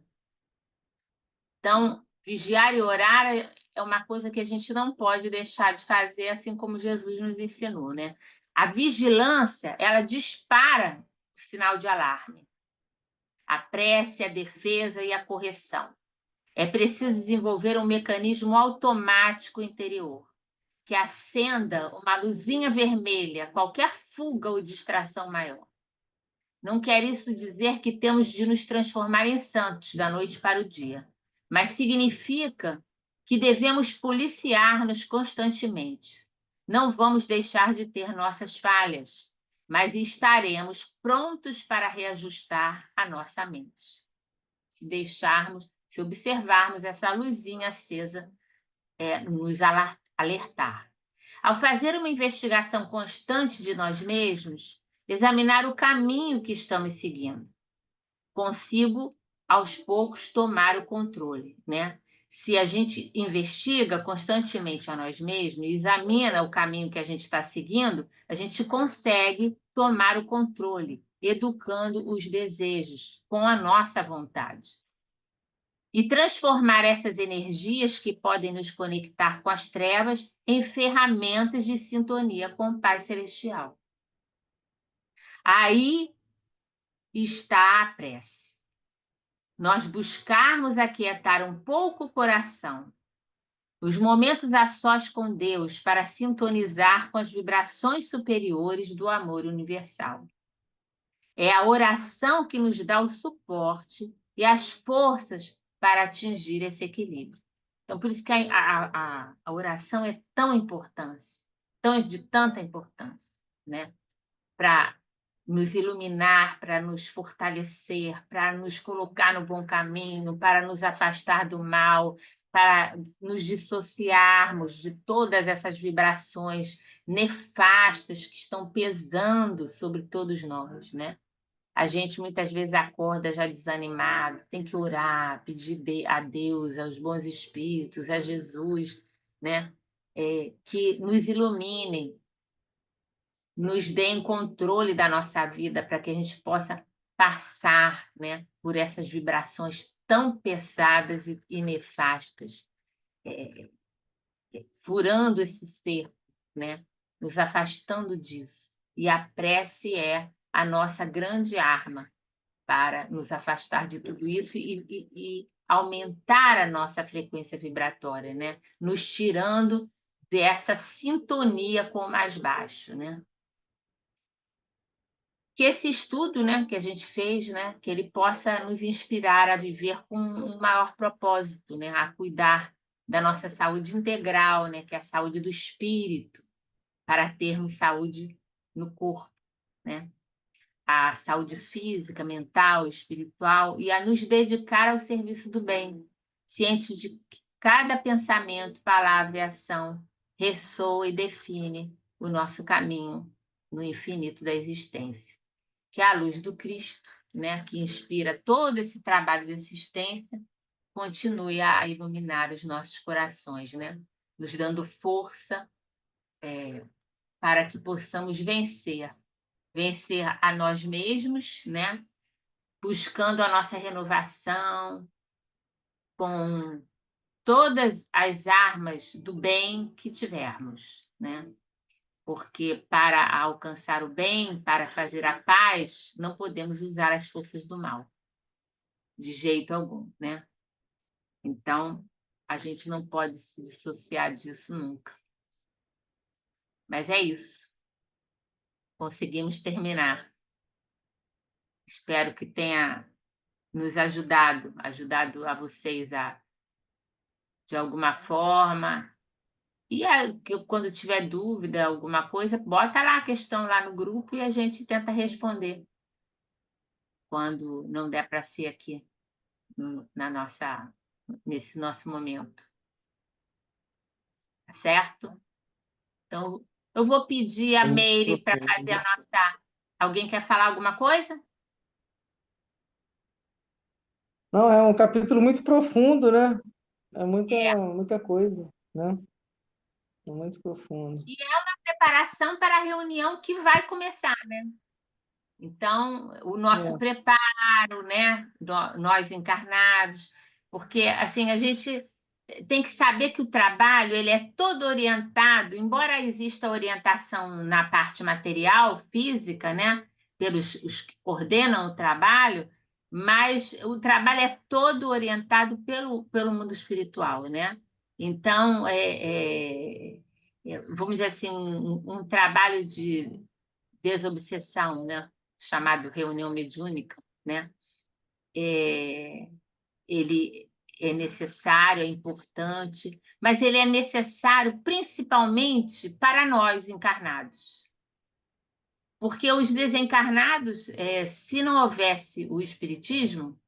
Então, vigiar e orar é uma coisa que a gente não pode deixar de fazer, assim como Jesus nos ensinou, né? A vigilância, ela dispara o sinal de alarme. A prece, a defesa e a correção. É preciso desenvolver um mecanismo automático interior, que acenda uma luzinha vermelha, qualquer fuga ou distração maior. não quer isso dizer que temos de nos transformar em santos da noite para o dia, mas significa que devemos policiar-nos constantemente. Não vamos deixar de ter nossas falhas, mas estaremos prontos para reajustar a nossa mente. Se observarmos essa luzinha acesa, nos alertar. Ao fazer uma investigação constante de nós mesmos, examinar o caminho que estamos seguindo, consigo, aos poucos, tomar o controle, né? Se a gente investiga constantemente a nós mesmos, examina o caminho que a gente está seguindo, a gente consegue tomar o controle, educando os desejos com a nossa vontade. E transformar essas energias que podem nos conectar com as trevas em ferramentas de sintonia com o Pai Celestial. Aí está a prece. Nós buscarmos aquietar um pouco o coração, os momentos a sós com Deus para sintonizar com as vibrações superiores do amor universal. É a oração que nos dá o suporte e as forças para atingir esse equilíbrio. Então, por isso que a oração é tão importante, de tanta importância, né? Para nos iluminar, para nos fortalecer, para nos colocar no bom caminho, para nos afastar do mal, para nos dissociarmos de todas essas vibrações nefastas que estão pesando sobre todos nós, né? A gente muitas vezes acorda já desanimado, tem que orar, pedir a Deus, aos bons espíritos, a Jesus, né? Que nos iluminem, nos deem controle da nossa vida para que a gente possa passar, né, por essas vibrações tão pesadas e nefastas, furando esse cerco, né, nos afastando disso. E a prece é a nossa grande arma para nos afastar de tudo isso e aumentar a nossa frequência vibratória, né? Nos tirando dessa sintonia com o mais baixo, né? Que esse estudo, né, que a gente fez, né, que ele possa nos inspirar a viver com um maior propósito, né, a cuidar da nossa saúde integral, né, que é a saúde do espírito, para termos saúde no corpo, né? A saúde física, mental, espiritual, e a nos dedicar ao serviço do bem, cientes de que cada pensamento, palavra e ação ressoa e define o nosso caminho no infinito da existência. Que a luz do Cristo, né, que inspira todo esse trabalho de existência, continue a iluminar os nossos corações, né, nos dando força para que possamos vencer a nós mesmos, né? Buscando a nossa renovação com todas as armas do bem que tivermos, né? Porque para alcançar o bem, para fazer a paz, não podemos usar as forças do mal, de jeito algum, né? Então, a gente não pode se dissociar disso nunca. Mas é isso. Conseguimos terminar. Espero que tenha nos ajudado a vocês de alguma forma. E quando tiver dúvida, alguma coisa, bota lá a questão lá no grupo e a gente tenta responder quando não der para ser aqui nesse nosso momento. Tá certo? Então, eu vou pedir a Meire para fazer a nossa. Alguém quer falar alguma coisa? Não, é um capítulo muito profundo, né? É muita coisa, né? É muito profundo. E é uma preparação para a reunião que vai começar, né? Então, o nosso preparo, né? Nós encarnados, porque assim a gente tem que saber que o trabalho ele é todo orientado, embora exista orientação na parte material, física, né? Pelos os que coordenam o trabalho, mas o trabalho é todo orientado pelo mundo espiritual, né? Então, vamos dizer assim, um trabalho de desobsessão, né? chamado reunião mediúnica, né? Ele é necessário, é importante, mas ele é necessário principalmente para nós encarnados. Porque os desencarnados, se não houvesse o espiritismo,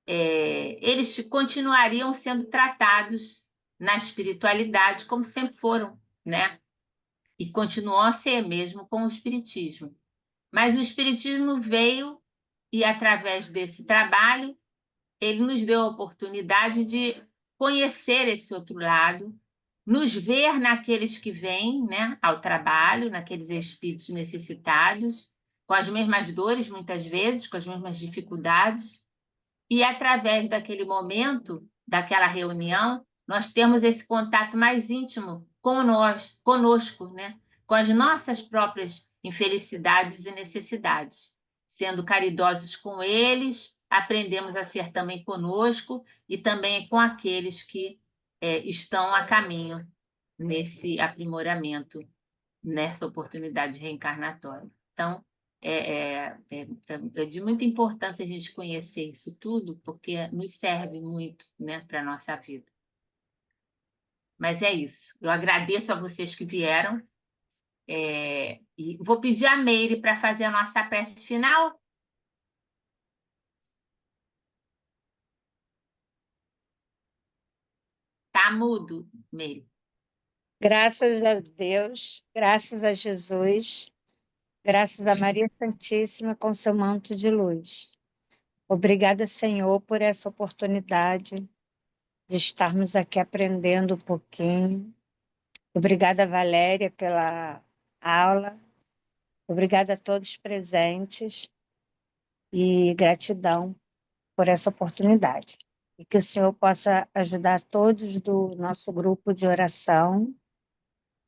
eles continuariam sendo tratados na espiritualidade como sempre foram, né? E continuam a ser mesmo com o espiritismo. Mas o espiritismo veio e, através desse trabalho, ele nos deu a oportunidade de conhecer esse outro lado, nos ver naqueles que vêm, né, ao trabalho, naqueles espíritos necessitados, com as mesmas dores, muitas vezes, com as mesmas dificuldades, e através daquele momento, daquela reunião, nós temos esse contato mais íntimo com nós, conosco, né, com as nossas próprias infelicidades e necessidades. Sendo caridosos com eles, aprendemos a ser também conosco e também com aqueles que estão a caminho nesse aprimoramento, nessa oportunidade reencarnatória. Então, é de muita importância a gente conhecer isso tudo, porque nos serve muito, né, para a nossa vida. Mas é isso. Eu agradeço a vocês que vieram. E vou pedir a Meire para fazer a nossa prece final. Tá mudo, Meire. Graças a Deus, graças a Jesus, graças a Maria Santíssima com seu manto de luz. Obrigada, Senhor, por essa oportunidade de estarmos aqui aprendendo um pouquinho. Obrigada, Valéria, pela aula. Obrigada a todos presentes e gratidão por essa oportunidade. E que o Senhor possa ajudar todos do nosso grupo de oração,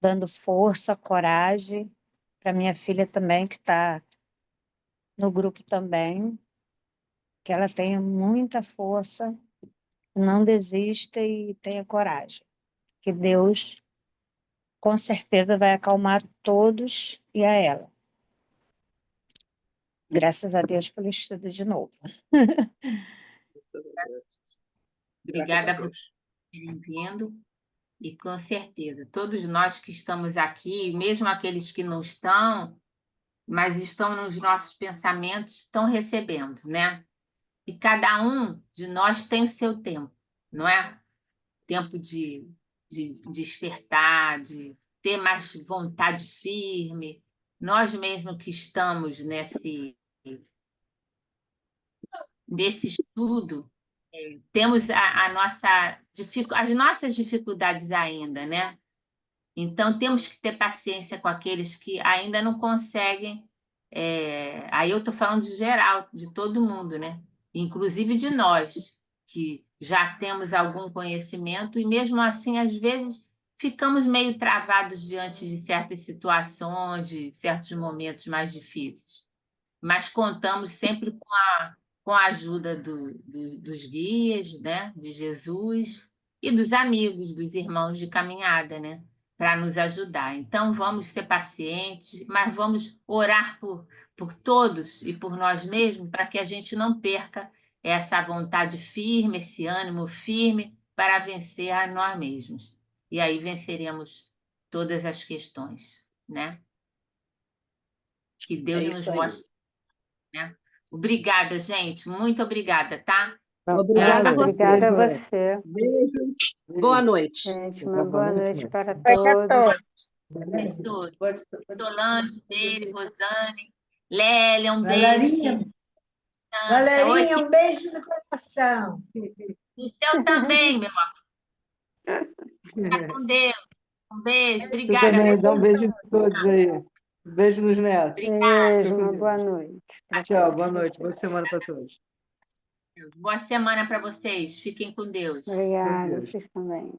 dando força, coragem, para minha filha também, que está no grupo também, que ela tenha muita força, não desista e tenha coragem. Que Deus, com certeza, vai acalmar todos e a ela. Graças a Deus pelo estudo de novo. Obrigada a vocês por terem vindo. E com certeza, todos nós que estamos aqui, mesmo aqueles que não estão, mas estão nos nossos pensamentos, estão recebendo, né? E cada um de nós tem o seu tempo, não é? Tempo de despertar, de ter mais vontade firme. Nós mesmos que estamos nesse estudo, temos as nossas dificuldades ainda, né? Então, temos que ter paciência com aqueles que ainda não conseguem. Aí eu estou falando de geral, de todo mundo, né? Inclusive de nós, que já temos algum conhecimento, e mesmo assim, às vezes, ficamos meio travados diante de certas situações, de certos momentos mais difíceis. Mas contamos sempre com a ajuda dos guias, né? De Jesus e dos amigos, dos irmãos de caminhada, né? Para nos ajudar. Então, vamos ser pacientes, mas vamos orar por todos e por nós mesmos, para que a gente não perca essa vontade firme, esse ânimo firme para vencer a nós mesmos. E aí venceremos todas as questões, né? Que Deus nos mostre, né? Obrigada, gente. Muito obrigada, tá? Obrigada a você. Obrigada a você. Beijo. Boa noite. Gente, uma boa noite para Noite a todos. Beijo todos. Solange, Meire, Rosane, Lélia, um Galerinha, beijo. galerinha, Oi, um beijo no coração. o seu também, meu amor. Fica com Deus. Um beijo. Você Obrigada. também, dá um beijo em todos aí. Beijo nos netos. Beijo, uma boa noite. Tchau, boa noite. Boa semana para todos. Boa semana para vocês. Fiquem com Deus. Obrigada, vocês também.